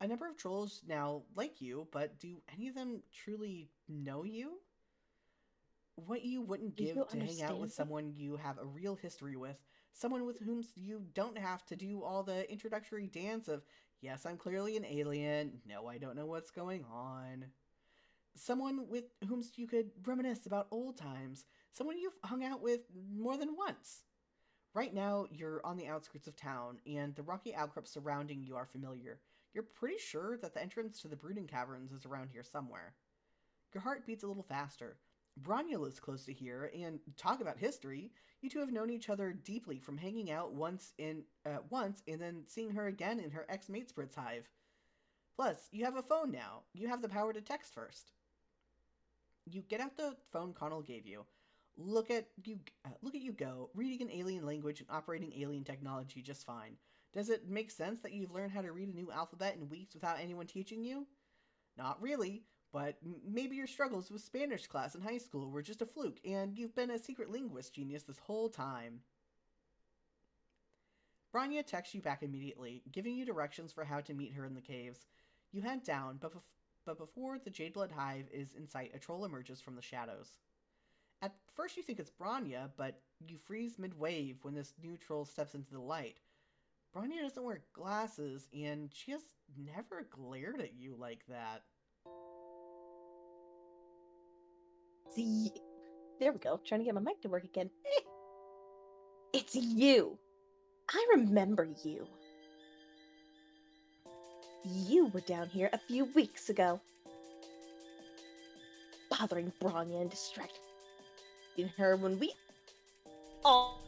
A number of trolls now like you, but do any of them truly know you? What you wouldn't Do give you to hang out with understand someone you have a real history with, someone with whom you don't have to do all the introductory dance of, yes, I'm clearly an alien, no, I don't know what's going on. Someone with whom you could reminisce about old times, someone you've hung out with more than once. Right now, you're on the outskirts of town, and the rocky outcrops surrounding you are familiar. You're pretty sure that the entrance to the Brooding Caverns is around here somewhere. Your heart beats a little faster. Branya lives close to here, and talk about history. You two have known each other deeply from hanging out once and then seeing her again in her ex-mate Sprit's hive. Plus, you have a phone now. You have the power to text first. You get out the phone Connell gave you. Look at you go, reading an alien language and operating alien technology just fine. Does it make sense that you've learned how to read a new alphabet in weeks without anyone teaching you? Not really, but maybe your struggles with Spanish class in high school were just a fluke, and you've been a secret linguist genius this whole time. Branya texts you back immediately, giving you directions for how to meet her in the caves. You head down, but before the Jadeblood Hive is in sight, a troll emerges from the shadows. At first you think it's Branya, but you freeze mid-wave when this new troll steps into the light. Branya doesn't wear glasses, and she has never glared at you like that. See, there we go. Trying to get my mic to work again. It's you. I remember you. You were down here a few weeks ago, bothering Branya and distracting her when we all.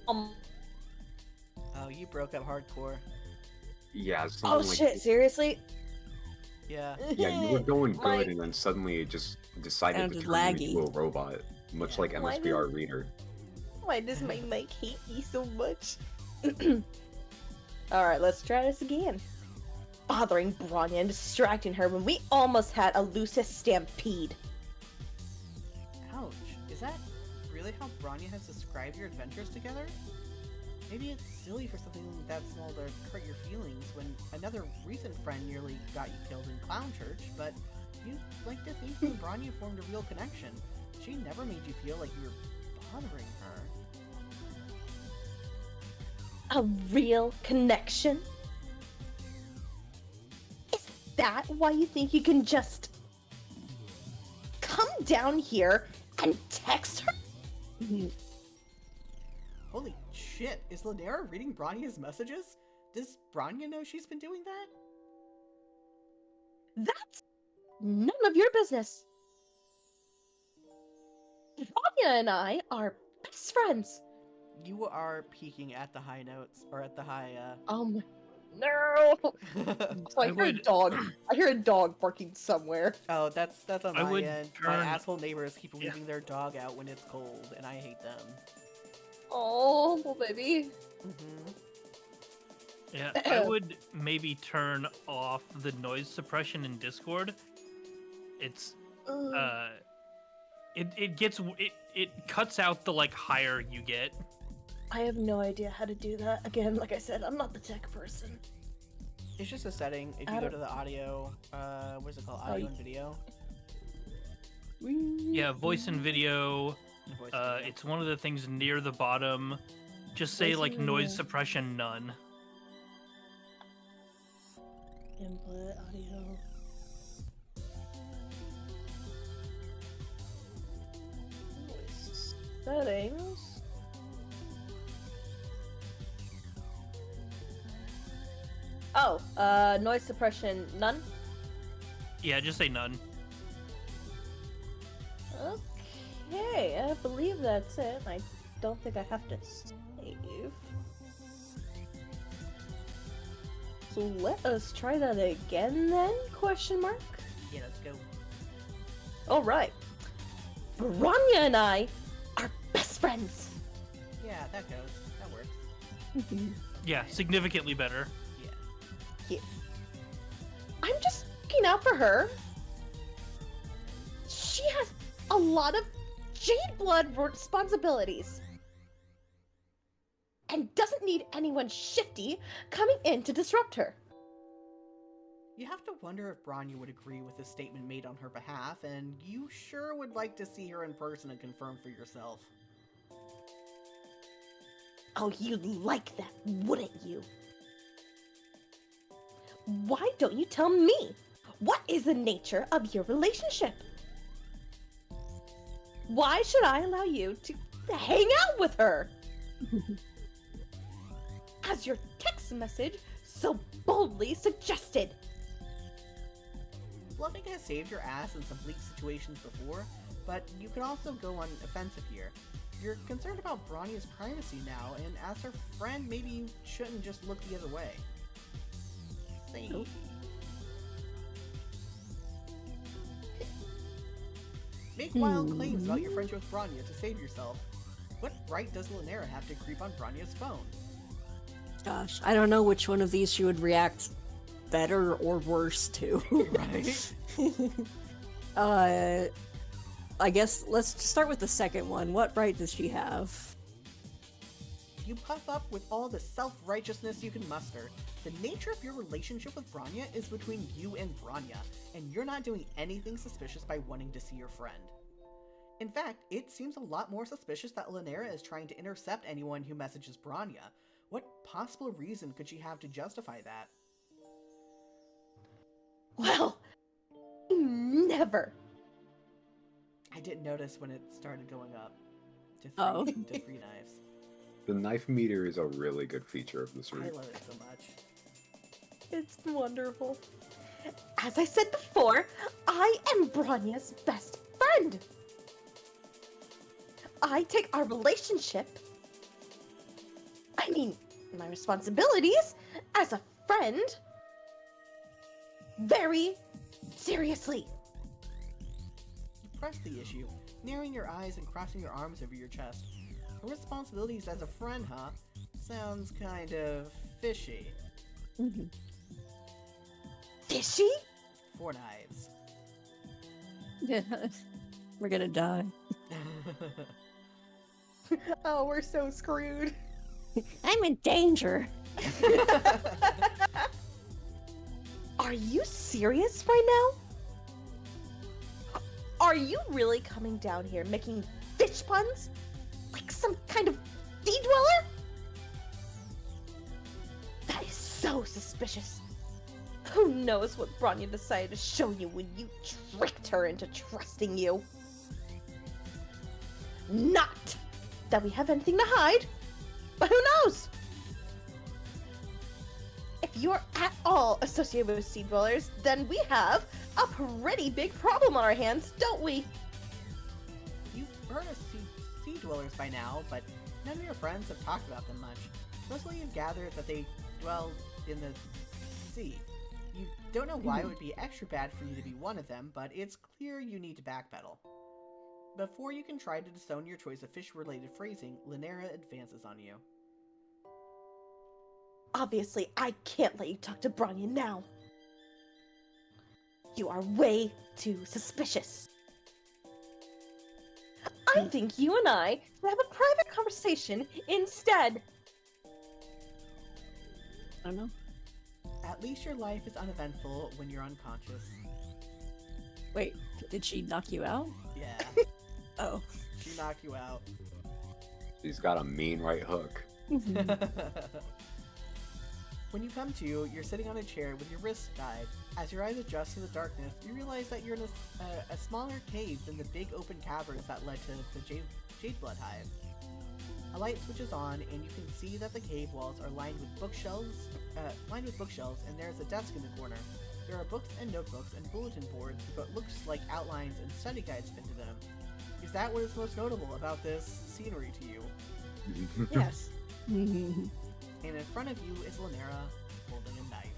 Oh, you broke up hardcore. yeah, Oh something like shit! Seriously? Yeah. Yeah, you were going good, My- and then suddenly it just decided to Sounded turn you into laggy. a robot, much Yeah. like Why MSBR did- Reader. Why does my mic hate me so much? Alright, let's try this again. Bothering Branya and distracting her when we almost had a Lucis stampede. Ouch. Is that really how Branya has described your adventures together? Maybe it's silly for something that small to hurt your feelings when another recent friend nearly got you killed in Clown Church, but you'd like to think you and Branya formed a real connection. She never made you feel like you were bothering her. A real connection? Is that why you think you can just come down here and text her? Holy shit, is Lynera reading Branya's messages? Does Branya know she's been doing that? That's none of your business. Branya and I are best friends. You are peaking at the high notes, or at the high, No. So I I hear a would- dog. I hear a dog barking somewhere. Oh, that's on I my would end. My turn- asshole neighbors keep Yeah. leaving their dog out when it's cold, and I hate them. Oh, little baby. Mm-hmm. Yeah, I would maybe turn off the noise suppression in Discord. It's it cuts out the like higher you get. I have no idea how to do that. Again, like I said, I'm not the tech person. It's just a setting. If you go to the audio, what is it called? Audio and video. Yeah, voice and video. Voice and video. It's one of the things near the bottom. Just say Voice like and noise video. suppression none. Input audio. Voice settings. Oh, noise suppression none. Yeah, just say none. Okay, I believe that's it. I don't think I have to save. So let us try that again then? Question mark. Yeah, let's go. All right. Bronya and I are best friends. Yeah, that goes. That works. Yeah, significantly better. Yeah. I'm just looking out for her. She has a lot of Jade Blood responsibilities. And doesn't need anyone shifty coming in to disrupt her. You have to wonder if Bronya would agree with the statement made on her behalf, and you sure would like to see her in person and confirm for yourself. Oh, you'd like that, wouldn't you? Why don't you tell me? What is the nature of your relationship? Why should I allow you to hang out with her? As your text message so boldly suggested. Bluffing has saved your ass in some bleak situations before, but you can also go on offensive here. You're concerned about Bronya's privacy now, and as her friend, maybe you shouldn't just look the other way. See. Nope. Make wild claims about your friendship with Bronya to save yourself. What right does Lynera have to creep on Bronya's phone? Gosh, I don't know which one of these she would react better or worse to. Right? I guess let's start with the second one. What right does she have? You puff up with all the self-righteousness you can muster. The nature of your relationship with Bronya is between you and Bronya, and you're not doing anything suspicious by wanting to see your friend. In fact, it seems a lot more suspicious that Lynera is trying to intercept anyone who messages Bronya. What possible reason could she have to justify that? Well, never. I didn't notice when it started going up to Oh. to 3 knives. The knife meter is a really good feature of this I route. love it so much. It's wonderful. As I said before, I am Bronya's best friend. I take our relationship, my responsibilities as a friend, very seriously. You press the issue, narrowing your eyes and crossing your arms over your chest. Her responsibilities as a friend, huh? Sounds kind of fishy. Fishy? 4 knives. Yeah, we're gonna die. Oh, we're so screwed. I'm in danger. Are you serious right now? Are you really coming down here making fish puns? Like some kind of sea dweller? That is so suspicious. Who knows what Bronya decided to show you when you tricked her into trusting you? Not that we have anything to hide, but who knows? If you're at all associated with sea dwellers, then we have a pretty big problem on our hands, don't we? You've heard of sea dwellers by now, but none of your friends have talked about them much. Mostly you've gathered that they dwell in the sea. You don't know why it would be extra bad for you to be one of them, but it's clear you need to backpedal. Before you can try to disown your choice of fish-related phrasing, Lynera advances on you. Obviously, I can't let you talk to Bronya now. You are way too suspicious. I think you and I should have a private conversation instead. I don't know. At least your life is uneventful when you're unconscious. Wait, did she knock you out? Yeah, Oh. she knocked you out. She's got a mean right hook. When you come to, you're sitting on a chair with your wrists tied. As your eyes adjust to the darkness, you realize that you're in a smaller cave than the big open caverns that led to the Jade Blood Hive. A light switches on, and you can see that the cave walls are lined with bookshelves, and there's a desk in the corner. There are books and notebooks and bulletin boards with what looks like outlines and study guides pinned to them. Is that what is most notable about this scenery to you? Yes. And in front of you is Lynera holding a knife.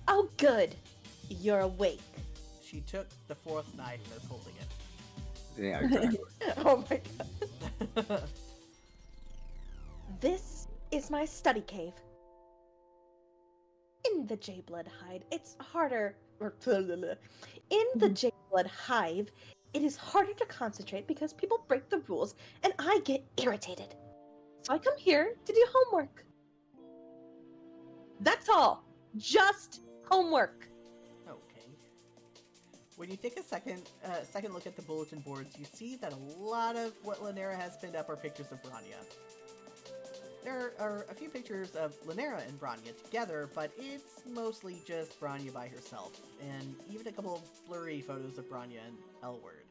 Oh, good. You're awake. She took the fourth knife that's holding it. Yeah, exactly. Oh my god. This is my study cave. In the J-Blood Hive, it's harder. In the J-Blood Hive, it is harder to concentrate because people break the rules and I get irritated. So I come here to do homework. That's all. Just homework. Okay. When you take a second look at the bulletin boards, you see that a lot of what Lynera has pinned up are pictures of Bronya. There are a few pictures of Lynera and Bronya together, but it's mostly just Bronya by herself, and even a couple of blurry photos of Bronya and L-Word.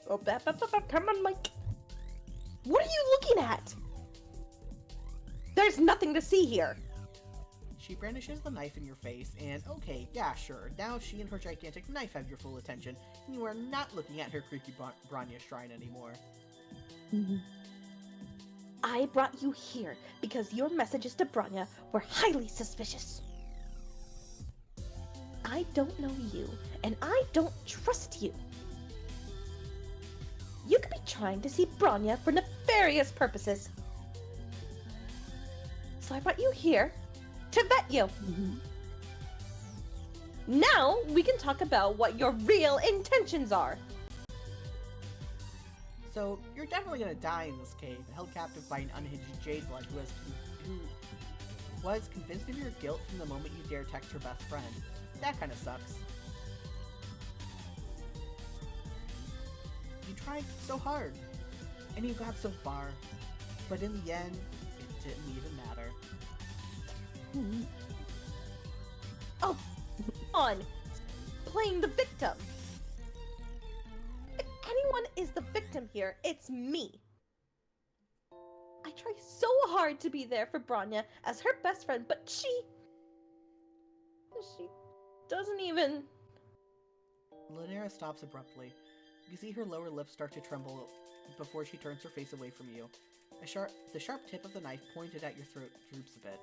Oh, come on, Mike. What are you looking at? There's nothing to see here. She brandishes the knife in your face, and okay, yeah, sure, now she and her gigantic knife have your full attention, and you are not looking at her creepy Bronya shrine anymore. I brought you here because your messages to Bronya were highly suspicious. I don't know you, and I don't trust you. You could be trying to see Bronya for nefarious purposes. So I brought you here to vet you. Now we can talk about what your real intentions are. So, you're definitely gonna die in this cave, held captive by an unhinged Jade Blood who was convinced of your guilt from the moment you dare text her best friend. That kinda sucks. You tried so hard, and you got so far, but in the end, it didn't even matter. Oh, on playing the victim. If anyone is the victim here, it's me. I try so hard to be there for Bronya as her best friend, but she doesn't even. Lynera stops abruptly. You see her lower lip start to tremble before she turns her face away from you. The sharp tip of the knife pointed at your throat droops a bit.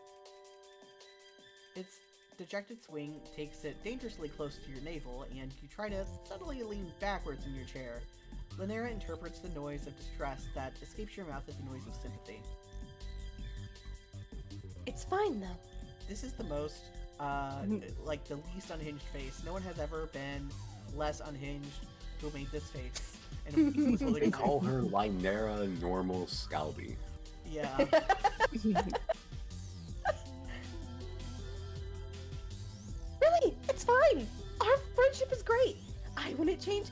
Its dejected swing takes it dangerously close to your navel, and you try to subtly lean backwards in your chair. Lynera interprets the noise of distress that escapes your mouth as a noise of sympathy. It's fine, though. This is the most, like, the least unhinged face. No one has ever been less unhinged who made this face. And he was holding They a call knife. her Lynera Normal Scalby. Yeah. Really, it's fine. Our friendship is great. I wouldn't change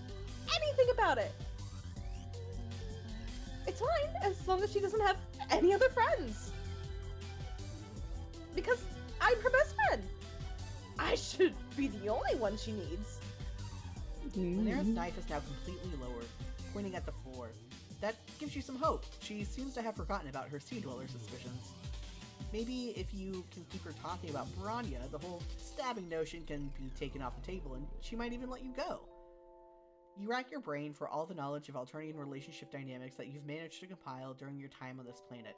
anything about it. It's fine as long as she doesn't have any other friends. Because I'm her best friend. I should be the only one she needs. Lynera's knife is now completely lowered, pointing at the floor. That gives you some hope. She seems to have forgotten about her Sea Dweller suspicions. Maybe if you can keep her talking about Bronya, the whole stabbing notion can be taken off the table, and she might even let you go. You rack your brain for all the knowledge of Alternian relationship dynamics that you've managed to compile during your time on this planet.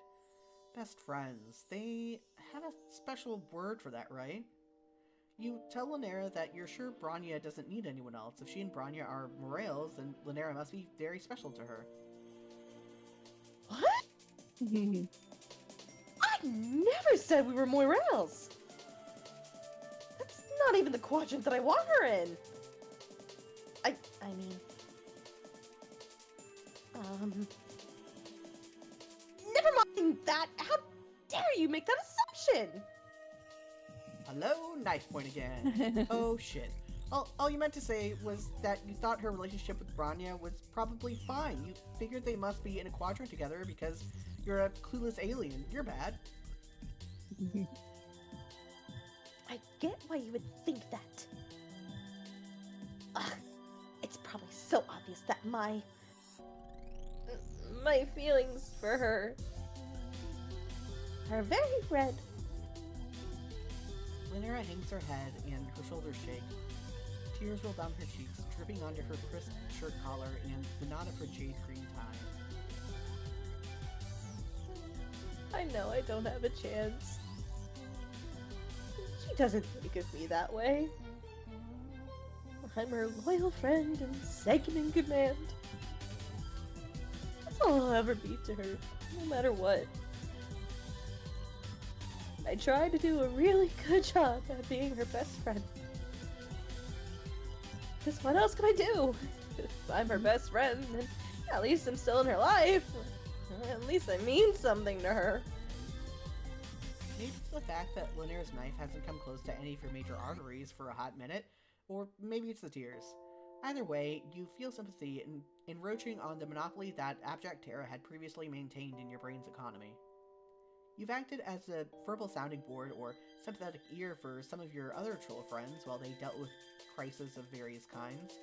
Best friends, they have a special word for that, right? You tell Lynera that you're sure Bronya doesn't need anyone else. If she and Bronya are Morels, then Lynera must be very special to her. I never said we were Moirelles! That's not even the quadrant that I want her in! I mean... Never mind that! How dare you make that assumption! Hello, knife point again. Oh shit. All you meant to say was that you thought her relationship with Bronya was probably fine. You figured they must be in a quadrant together because you're a clueless alien. You're bad. I get why you would think that. Ugh, it's probably so obvious that my feelings for her are very red. Lynera hangs her head and her shoulders shake. Tears roll down her cheeks, dripping onto her crisp shirt collar and the knot of her jade green tie. I know I don't have a chance. She doesn't think of me that way. I'm her loyal friend and second in command. That's all I'll ever be to her, no matter what. I try to do a really good job at being her best friend. Because what else can I do? If I'm her best friend, then at least I'm still in her life. At least I mean something to her. Maybe it's the fact that Lynera's knife hasn't come close to any of your major arteries for a hot minute, or maybe it's the tears. Either way, you feel sympathy in encroaching on the monopoly that abject terror had previously maintained in your brain's economy. You've acted as a verbal sounding board or sympathetic ear for some of your other troll friends while they dealt with crises of various kinds.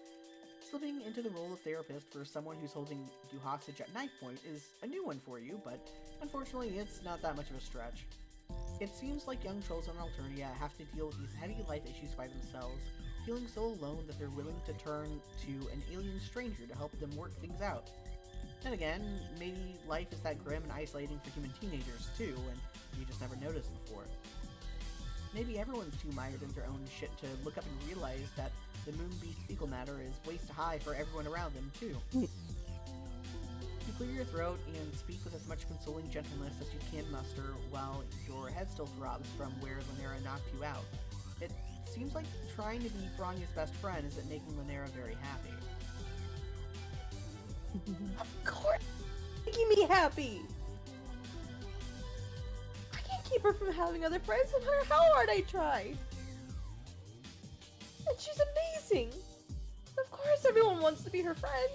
Slipping into the role of therapist for someone who's holding you hostage at knife point is a new one for you, but unfortunately it's not that much of a stretch. It seems like young trolls on Alternia have to deal with these heavy life issues by themselves, feeling so alone that they're willing to turn to an alien stranger to help them work things out. Then again, maybe life is that grim and isolating for human teenagers too, and you just never noticed before. Maybe everyone's too mired in their own shit to look up and realize that the moonbeast fecal matter is waist high for everyone around them too. You clear your throat and speak with as much consoling gentleness as you can muster while your head still throbs from where Lynera knocked you out. It seems like trying to be Bronya's best friend isn't making Lynera very happy. Of course, making me happy. I can't keep her from having other friends, no matter how hard I try. And she's amazing. Of course, everyone wants to be her friend,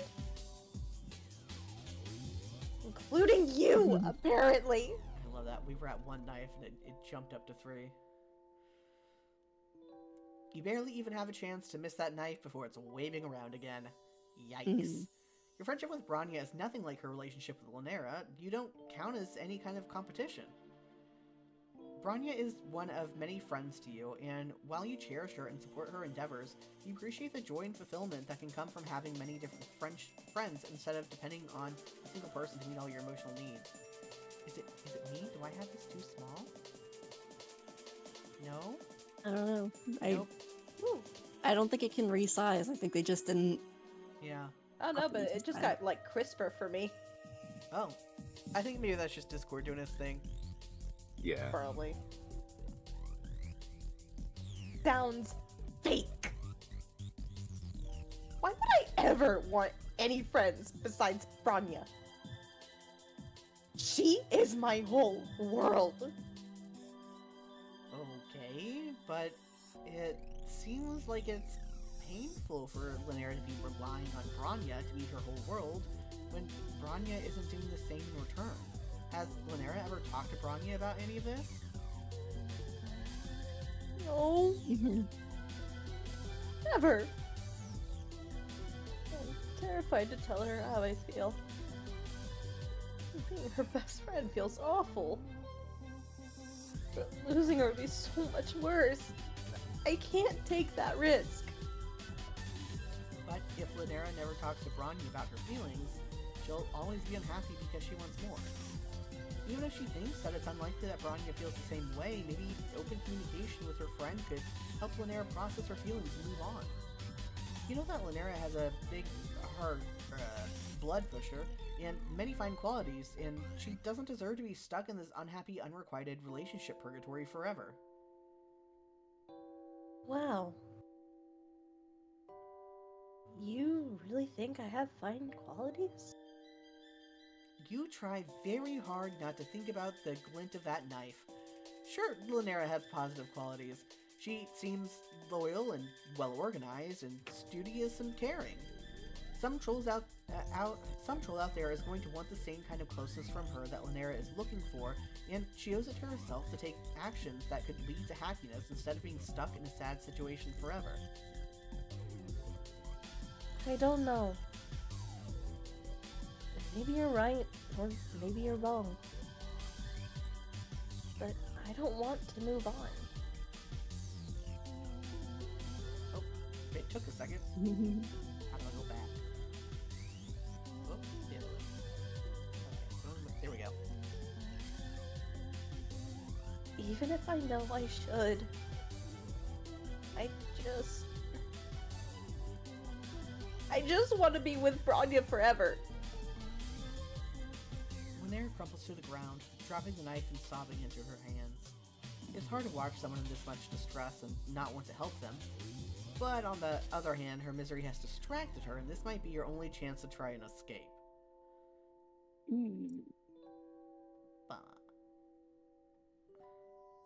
including you, apparently. I love that. We were at one knife and it jumped up to 3. You barely even have a chance to miss that knife before it's waving around again. Yikes. Your friendship with Bronya is nothing like her relationship with Lynera. You don't count as any kind of competition. Bronya is one of many friends to you, and while you cherish her and support her endeavors, you appreciate the joy and fulfillment that can come from having many different friends instead of depending on a single person to meet all your emotional needs. Is it me? Do I have this too small? No? I don't know. Nope. I don't think it can resize. I think they just didn't. Yeah. I don't know, but it just got, like, crisper for me. Oh. I think maybe that's just Discord doing its thing. Yeah. Probably. Sounds fake. Why would I ever want any friends besides Bronya? She is my whole world. Okay, but it seems like it's painful for Lynera to be relying on Bronya to meet her whole world when Bronya isn't doing the same in return. Has Lynera ever talked to Bronya about any of this? No. Never. I'm terrified to tell her how I feel. Being her best friend feels awful. But losing her would be so much worse. I can't take that risk. But if Lynera never talks to Bronya about her feelings, she'll always be unhappy because she wants more. Even if she thinks that it's unlikely that Bronya feels the same way, maybe open communication with her friend could help Lynera process her feelings and move on. You know that Lynera has a big heart, blood pusher, and many fine qualities, and she doesn't deserve to be stuck in this unhappy, unrequited relationship purgatory forever. Wow. You really think I have fine qualities? You try very hard not to think about the glint of that knife. Sure, Lynera has positive qualities. She seems loyal and well-organized and studious and caring. Some troll out there is going to want the same kind of closeness from her that Lynera is looking for, and she owes it to herself to take actions that could lead to happiness instead of being stuck in a sad situation forever. I don't know. Maybe you're right, or maybe you're wrong. But I don't want to move on. Oh, it took a second. How do I go back? Oh, the other way. Okay, there we go. Even if I know I should, I just want to be with Bronya forever. Lynera crumples to the ground, dropping the knife and sobbing into her hands. It's hard to watch someone in this much distress and not want to help them. But on the other hand, her misery has distracted her, and this might be your only chance to try and escape. But...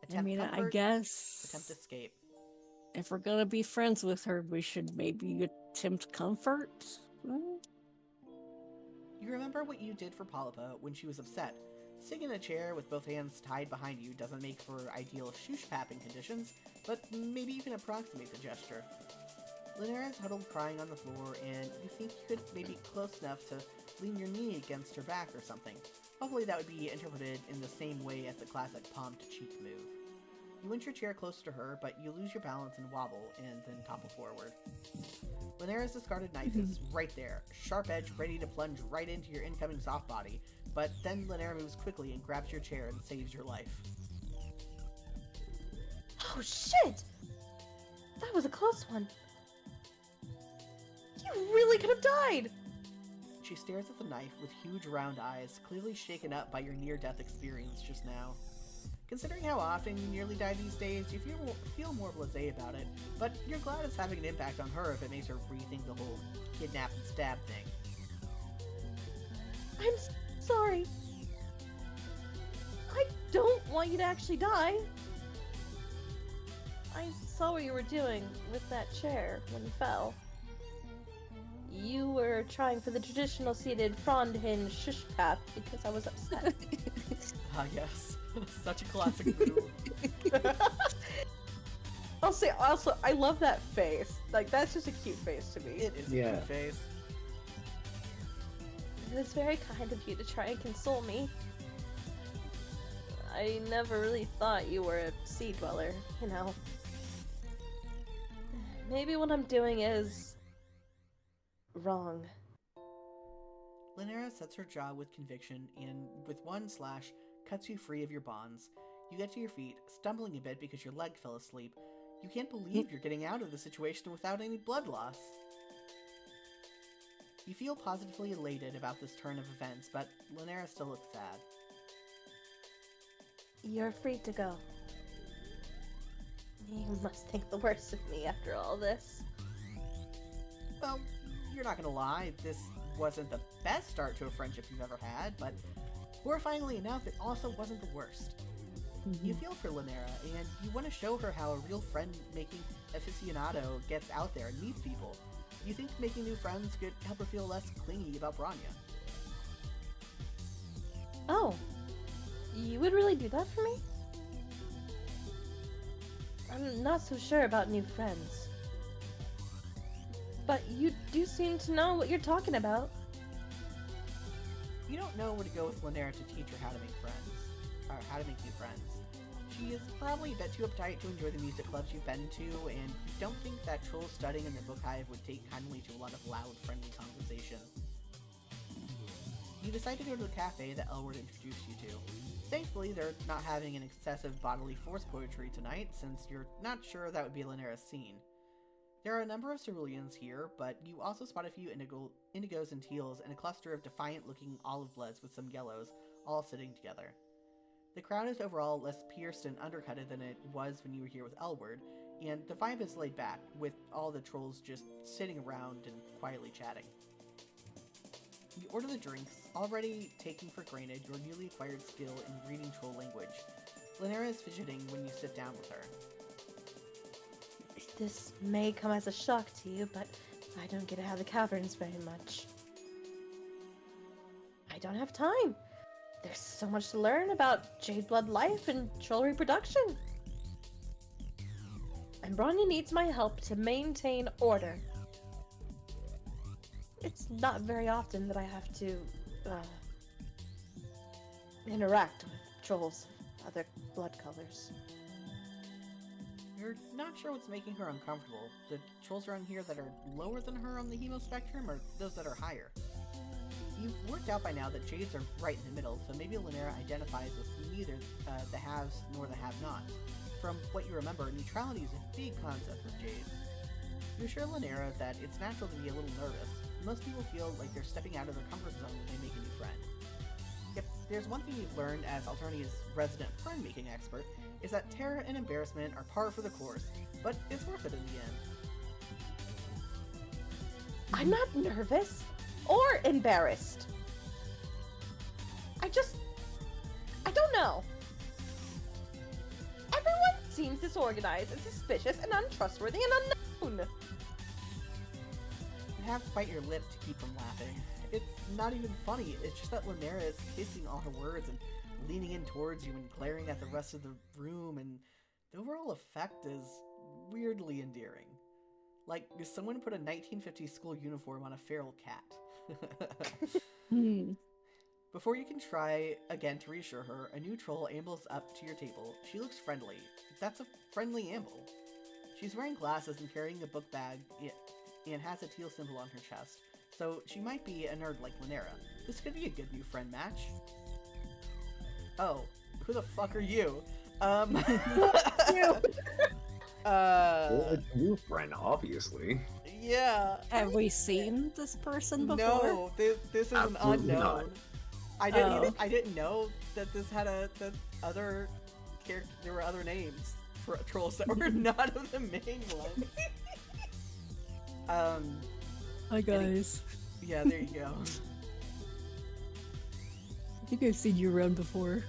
Attempt I comfort, guess attempt escape. if we're gonna be friends with her, we should maybe attempt comfort. You remember what you did for Polypa when she was upset. Sitting in a chair with both hands tied behind you doesn't make for ideal shoosh-papping conditions, but maybe you can approximate the gesture. Lynera is huddled crying on the floor, and you think you could maybe close enough to lean your knee against her back or something. Hopefully that would be interpreted in the same way as the classic palm-to-cheek move. You inch your chair closer to her, but you lose your balance and wobble, and then topple forward. Lynera's discarded knife is right there, sharp edge ready to plunge right into your incoming soft body, but then Lynera moves quickly and grabs your chair and saves your life. Oh shit! That was a close one. You really could have died! She stares at the knife with huge round eyes, clearly shaken up by your near-death experience just now. Considering how often you nearly die these days, you feel more blasé about it, but you're glad it's having an impact on her if it makes her rethink the whole kidnap and stab thing. I'm sorry. I don't want you to actually die. I saw what you were doing with that chair when you fell. You were trying for the traditional seated frond hinge shush path because I was upset. Ah, yes. Such a classic move. I'll say also, I love that face. Like, that's just a cute face to me. It is a cute face. It was very kind of you to try and console me. I never really thought you were a sea dweller, you know. Maybe what I'm doing is... wrong. Lynera sets her jaw with conviction and, with one slash, cuts you free of your bonds. You get to your feet, stumbling a bit because your leg fell asleep. You can't believe you're getting out of the situation without any blood loss. You feel positively elated about this turn of events, but Lynera still looks sad. You're free to go. You must think the worst of me after all this. Well, you're not gonna lie, this wasn't the best start to a friendship you've ever had, but horrifyingly enough, it also wasn't the worst. You feel for Lynera, and you want to show her how a real friend-making aficionado gets out there and meets people. You think making new friends could help her feel less clingy about Bronya. Oh, you would really do that for me? I'm not so sure about new friends. But you do seem to know what you're talking about. You don't know where to go with Lynera to teach her how to make friends, or how to make new friends. She is probably a bit too uptight to enjoy the music clubs you've been to, and you don't think that troll studying in the book hive would take kindly to a lot of loud, friendly conversation. You decide to go to the cafe that Elward introduced you to. Thankfully, they're not having an excessive bodily force poetry tonight, since you're not sure that would be Lynera's scene. There are a number of ceruleans here, but you also spot a few indigos and teals and a cluster of defiant-looking olive bloods with some yellows, all sitting together. The crowd is overall less pierced and undercutted than it was when you were here with Elward, and the vibe is laid back, with all the trolls just sitting around and quietly chatting. You order the drinks, already taking for granted your newly acquired skill in reading troll language. Lynera is fidgeting when you sit down with her. This may come as a shock to you, but I don't get out of the caverns very much. I don't have time. There's so much to learn about Jade Blood life and troll reproduction. And Bronya needs my help to maintain order. It's not very often that I have to, interact with trolls of other blood colors. You're not sure what's making her uncomfortable. The trolls around here that are lower than her on the hemo spectrum, or those that are higher? You've worked out by now that Jades are right in the middle, so maybe Lynera identifies with neither the haves nor the have-nots. From what you remember, neutrality is a big concept with Jades. You assure Lynera that it's natural to be a little nervous. Most people feel like they're stepping out of their comfort zone when they make a new friend. If there's one thing you've learned as Alternia's resident friend-making expert, is that terror and embarrassment are par for the course, but it's worth it in the end. I'm not nervous or embarrassed. I don't know. Everyone seems disorganized and suspicious and untrustworthy and unknown. You have to bite your lip to keep from laughing. It's not even funny, it's just that Lynera is hissing all her words and leaning in towards you and glaring at the rest of the room, and the overall effect is weirdly endearing. Like, if someone put a 1950s school uniform on a feral cat. Before you can try again to reassure her, a new troll ambles up to your table. She looks friendly. That's a friendly amble. She's wearing glasses and carrying a book bag and has a teal symbol on her chest, so she might be a nerd like Lynera. This could be a good new friend match. Oh, who the fuck are you? You. Well, it's a new friend, obviously. Yeah. Have we seen this person before? No, this is an Absolutely unknown. not. I didn't know that this had that other character. There were other names for trolls that were not of the main one. Hi guys. Yeah, there you go. I think I've seen you around before.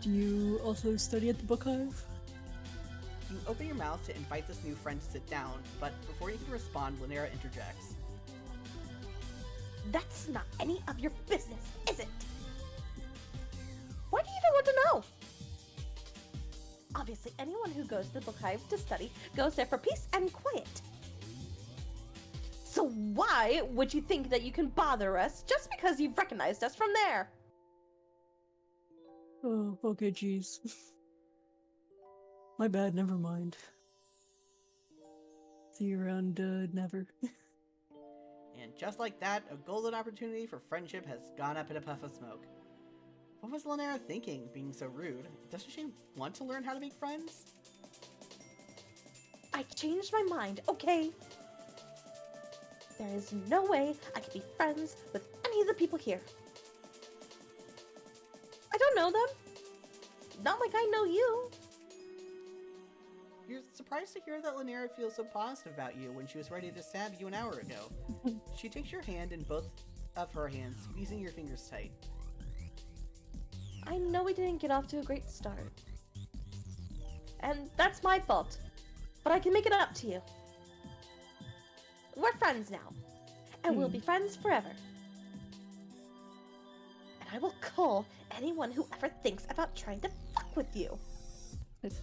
Do you also study at the Book Hive? You open your mouth to invite this new friend to sit down, but before you can respond, Lynera interjects. That's not any of your business, is it? Why do you even want to know? Obviously, anyone who goes to the Book Hive to study goes there for peace and quiet. So why would you think that you can bother us just because you've recognized us from there? Oh, okay, jeez. My bad, never mind. See you around, never. And just like that, a golden opportunity for friendship has gone up in a puff of smoke. What was Lynera thinking, being so rude? Doesn't she want to learn how to make friends? I changed my mind, okay? There is no way I could be friends with any of the people here. I don't know them. Not like I know you. You're surprised to hear that Lynera feels so positive about you when she was ready to stab you an hour ago. She takes your hand in both of her hands, squeezing your fingers tight. I know we didn't get off to a great start. And that's my fault. But I can make it up to you. We're friends now. And we'll be friends forever. And I will call anyone who ever thinks about trying to fuck with you. This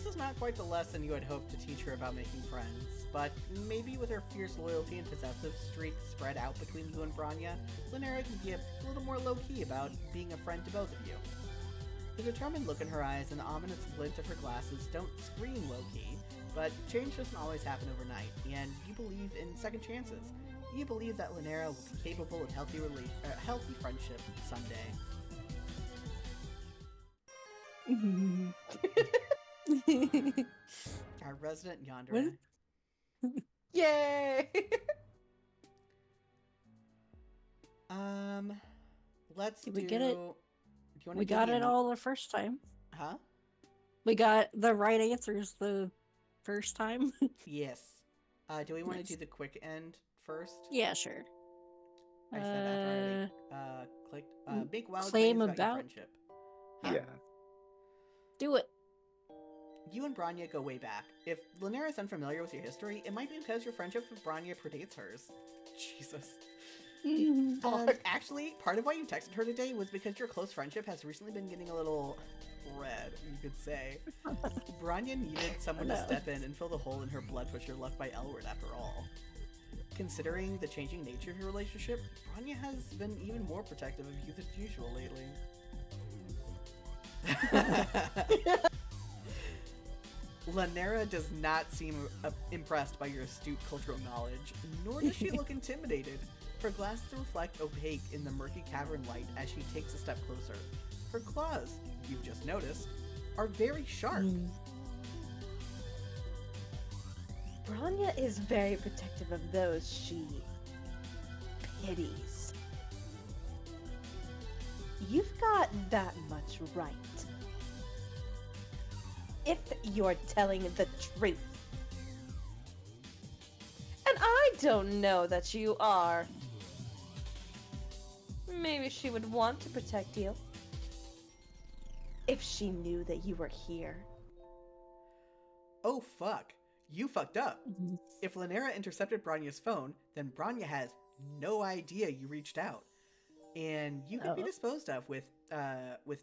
is not quite the lesson you had hoped to teach her about making friends, but maybe with her fierce loyalty and possessive streak spread out between you and Bronya, Lynera can be a little more low-key about being a friend to both of you. The determined look in her eyes and the ominous glint of her glasses don't scream low-key, but change doesn't always happen overnight, and you believe in second chances. You believe that Lynera will be capable of healthy friendship someday. Our resident What? yandere. Yay! Let's Did do. we get it? Do you want to We do got the it all the first time. Huh? We got the right answers the first time. Yes. Do we want to Nice. do the quick end first? Yeah, sure. I said after I already clicked. Make wild claim claims about your about? friendship. Huh? Yeah. Do it. You and Branya go way back. If Lynera is unfamiliar with your history, it might be because your friendship with Branya predates hers. Jesus. Actually, part of why you texted her today was because your close friendship has recently been getting a little red, you could say. Branya needed someone to step in and fill the hole in her blood pusher left by Elward after all. Considering the changing nature of your relationship, Branya has been even more protective of you than usual lately. Lynera does not seem impressed by your astute cultural knowledge, nor does she look intimidated. Her glasses reflect opaque in the murky cavern light as she takes a step closer. Her claws, you've just noticed, are very sharp. Branya is very protective of those she pities. You've got that much right. If you're telling the truth. And I don't know that you are. Maybe she would want to protect you. If she knew that you were here. Oh fuck, you fucked up. If Lynera intercepted Branya's phone, then Branya has no idea you reached out. And you could be disposed of with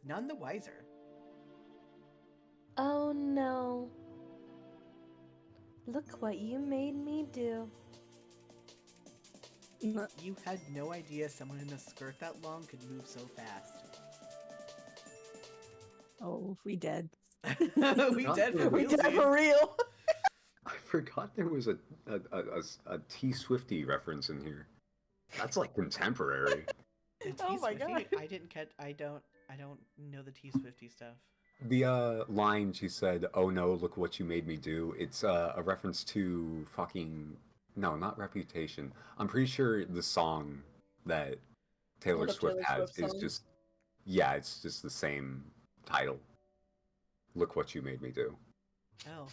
none the wiser. Oh no. Look what you made me do. You had no idea someone in a skirt that long could move so fast. Oh, we dead. We dead for We did it real. for real. I forgot there was a T Swifty reference in here. That's like contemporary. Oh my god. I didn't catch. I don't know the T Swifty stuff. The line she said, "Oh no, look what you made me do." It's a reference to fucking not Reputation. I'm pretty sure the song that Taylor What a Swift Taylor has Swift is song? just it's just the same title. Look what you made me do. Oh.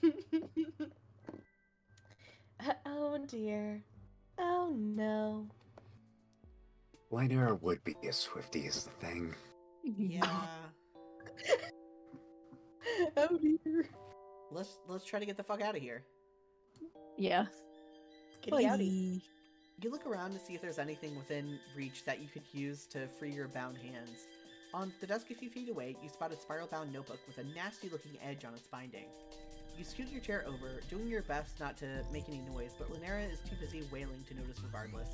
Oh dear. Oh no. Lynera would be a Swiftie is the thing. Yeah. Oh dear. Let's try to get the fuck out of here. Yeah. Kitty outie. You look around to see if there's anything within reach that you could use to free your bound hands. On the desk a few feet away, you spot a spiral-bound notebook with a nasty-looking edge on its binding. You scoot your chair over, doing your best not to make any noise, but Lynera is too busy wailing to notice regardless.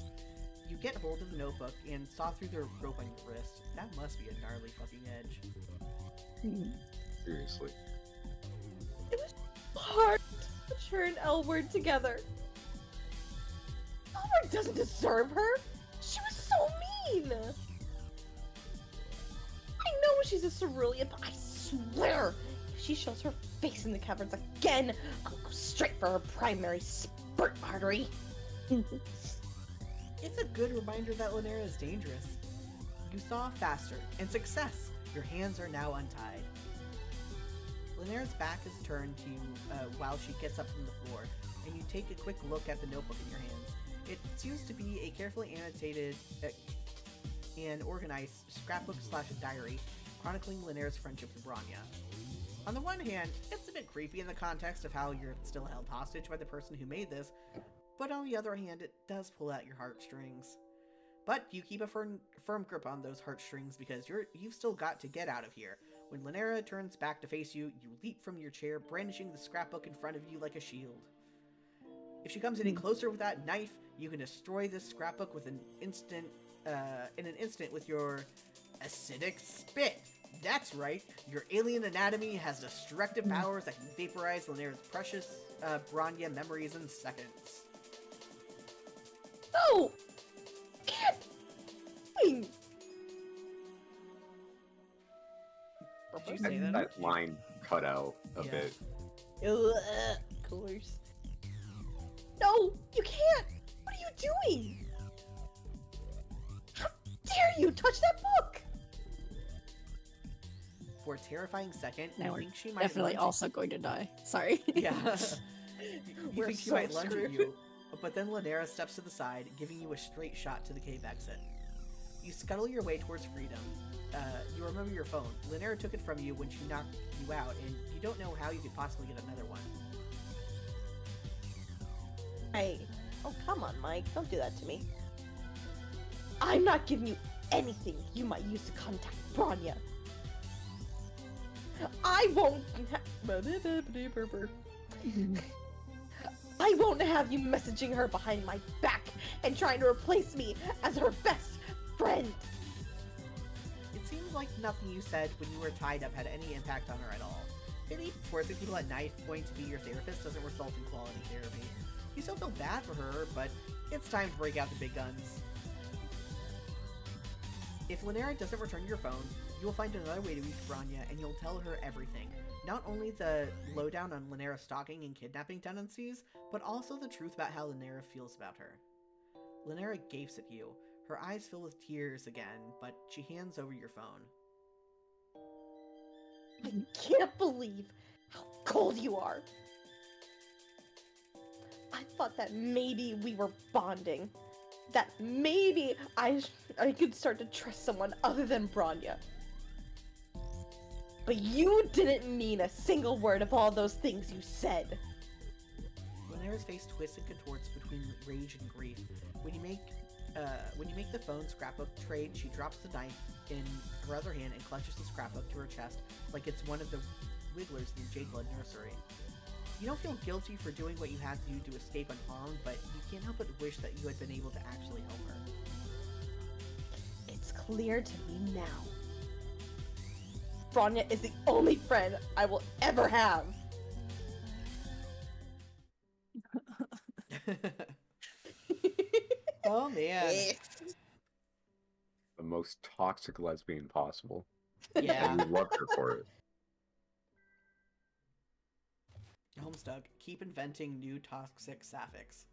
You get hold of the notebook and saw through the rope on your wrist. That must be a gnarly fucking edge. Seriously. It was hard to turn Elward together. Elward doesn't deserve her. She was so mean. I know she's a cerulean, but I swear, if she shows her face in the caverns again, I'll go straight for her primary spurt artery. It's a good reminder that Lynera is dangerous. You saw faster, and success! Your hands are now untied. Lynera's back is turned to you while she gets up from the floor, and you take a quick look at the notebook in your hands. It seems to be a carefully annotated and organized scrapbook/diary chronicling Lynera's friendship with Branya. On the one hand, it's a bit creepy in the context of how you're still held hostage by the person who made this, but on the other hand, it does pull at your heartstrings. But you keep a firm grip on those heartstrings because you've still got to get out of here. When Lynera turns back to face you, you leap from your chair, brandishing the scrapbook in front of you like a shield. If she comes any closer with that knife, you can destroy this scrapbook with in an instant with your acidic spit. That's right, your alien anatomy has destructive powers that can vaporize Lynera's precious Branya memories in seconds. No! Can't! Did you say that? That line cut out a bit. Ugh, of course. No, you can't! What are you doing? How dare you touch that book? For a terrifying second, Now you we're think she might definitely lunge also going to die. Sorry. Yeah. you We're think she so might lunge at screwed. you, but then Lynera steps to the side, giving you a straight shot to the cave exit. You scuttle your way towards freedom. You remember your phone. Lynera took it from you when she knocked you out, and you don't know how you could possibly get another one. Hey. Oh, come on, Mike. Don't do that to me. I'm not giving you anything you might use to contact Bronya. I won't I won't have you messaging her behind my back and trying to replace me as her best friend. It seems like nothing you said when you were tied up had any impact on her at all. Maybe forcing people at knife point to be your therapist doesn't result in quality therapy. You still feel bad for her, but it's time to break out the big guns. If Lynera doesn't return your phone, you will find another way to reach Bronya, and you'll tell her everything. Not only the lowdown on Lynera's stalking and kidnapping tendencies, but also the truth about how Lynera feels about her. Lynera gapes at you, her eyes fill with tears again, but she hands over your phone. I can't believe how cold you are. I thought that maybe we were bonding. That maybe I could start to trust someone other than Bronya. But you didn't mean a single word of all those things you said. Lynera's face twists and contorts between rage and grief. When you make the phone scrapbook trade, she drops the knife in her other hand and clutches the scrapbook to her chest like it's one of the wigglers in the Jade Blood nursery. You don't feel guilty for doing what you had to do to escape unharmed, but you can't help but wish that you had been able to actually help her. It's clear to me now. Bronya is the only friend I will ever have. Oh man. The most toxic lesbian possible. Yeah. And we love her for it. Homestuck, keep inventing new toxic sapphics.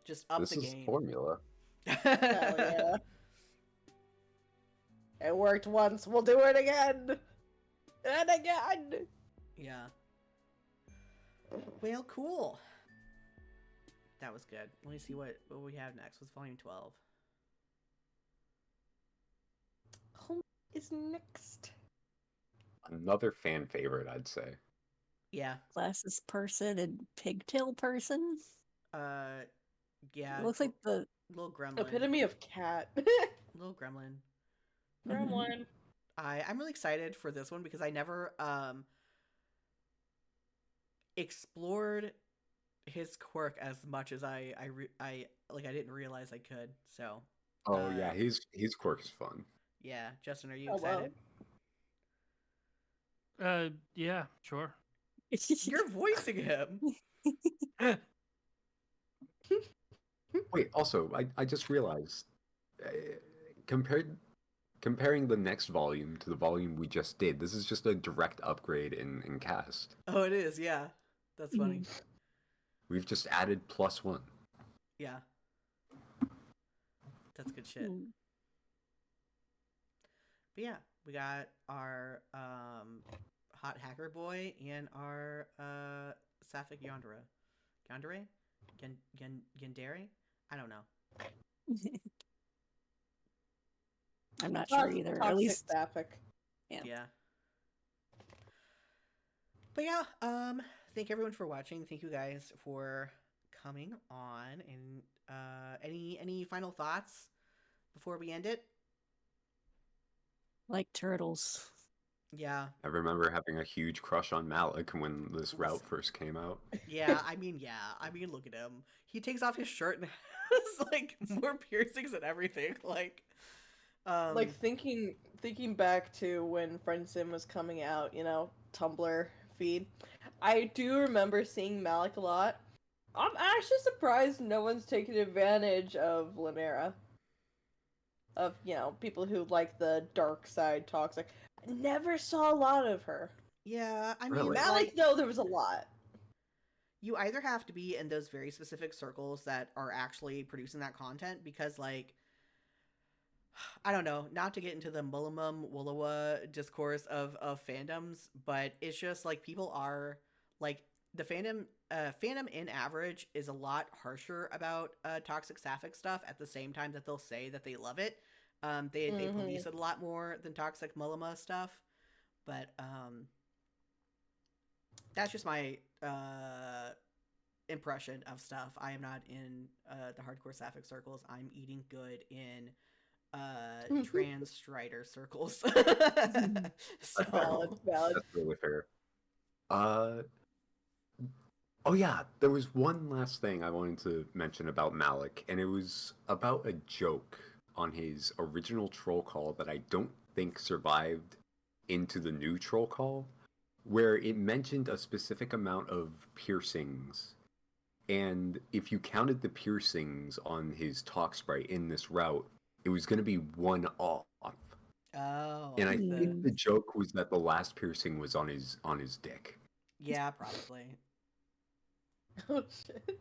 Just up This the is game. formula. Hell yeah. It worked once, we'll do it again! And again! Yeah. Well, cool. That was good. Let me see what we have next. What's volume 12? Home is next. Another fan favorite, I'd say. Yeah. Glasses person and pigtail person. Yeah. It looks like the little gremlin. Epitome of cat. Little gremlin. Gremlin. I'm really excited for this one because I never explored his quirk as much as I didn't realize I could. So. Oh yeah, his quirk is fun. Yeah, Justin, are you Oh, wow. excited? Yeah, sure. You're voicing him. Wait, also, I just realized, comparing the next volume to the volume we just did, this is just a direct upgrade in cast. Oh, it is. Yeah, that's funny. We've just added +1. Yeah, that's good shit. But yeah, we got our hot hacker boy and our sapphic yandere. Yandere? Yandere? I don't know. I'm not sure either. At least sapphic. Yeah. But yeah, thank everyone for watching. Thank you guys for coming on. And any final thoughts before we end it? like turtles. Yeah. I remember having a huge crush on Mallek when this route first came out. Yeah, I mean, look at him. He takes off his shirt and has like more piercings and everything. Like thinking back to when Friendsim was coming out, you know, Tumblr feed, I do remember seeing Mallek a lot. I'm actually surprised no one's taken advantage of Lynera. Of, you know, people who like the dark side toxic. I never saw a lot of her. Yeah, I mean, Really? Mallek, like, no, there was a lot. you either have to be in those very specific circles that are actually producing that content because, like, I don't know, not to get into the Mullimum Woolawa discourse of fandoms, but it's just like people are like the fandom in average is a lot harsher about toxic sapphic stuff at the same time that they'll say that they love it. They police it a lot more than toxic Mullima stuff, but that's just my impression of stuff. I am not in the hardcore sapphic circles. I'm eating good in trans strider circles. So Valid, valid. That's really fair. Oh yeah, there was one last thing I wanted to mention about Mallek, and it was about a joke on his original troll call that I don't think survived into the new troll call, where it mentioned a specific amount of piercings. And if you counted the piercings on his talk sprite in this route, it was going to be one off. Oh, And I like think the joke was that the last piercing was on his dick. yeah, probably. Oh shit.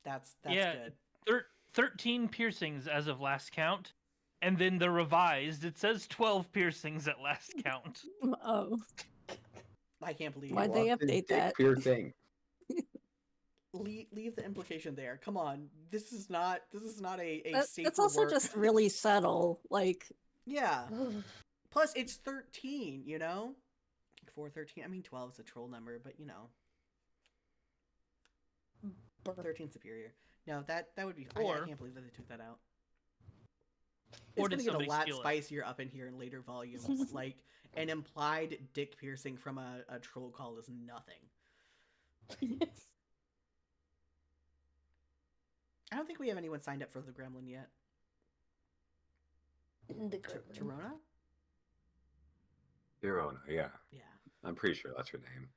That's Yeah. good. 13 piercings as of last count, and then the revised, it says 12 piercings at last count. Oh, I can't believe Why'd it. they Lost his update dick that? Piercing. Leave the implication there. Come on, this is not a safe. That's also just really subtle. Like, yeah. Plus, it's 13. You know, 413. I mean, 12 is a troll number, but you know, 13 superior. No, that would be. I can't believe that they took that out. Or It's did gonna get a somebody lot steal it? spicier up in here in later volumes. Like an implied dick piercing from a troll call is nothing. I don't think we have anyone signed up for the Gremlin yet. The Tirona? Tirona, yeah. Yeah. I'm pretty sure that's her name.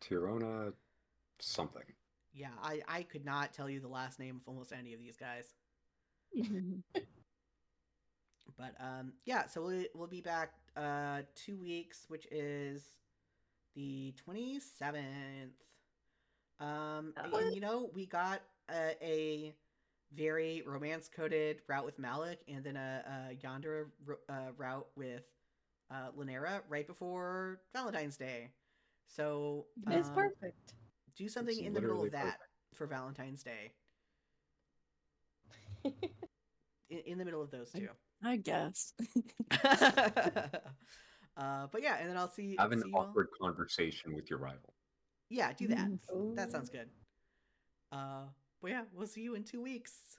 Tirona something. Yeah, I could not tell you the last name of almost any of these guys. But yeah, so we'll be back 2 weeks, which is the 27th. And you know, we got a very romance coded route with Mallek, and then a yandere route with Lynera right before Valentine's Day. So It's perfect. do something It's in the middle of literally that for Valentine's Day. in the middle of those two. I guess. But yeah, and then I'll see. Have an see you all. awkward conversation with your rival. Yeah, do that. Ooh. That sounds good. But yeah, we'll see you in 2 weeks.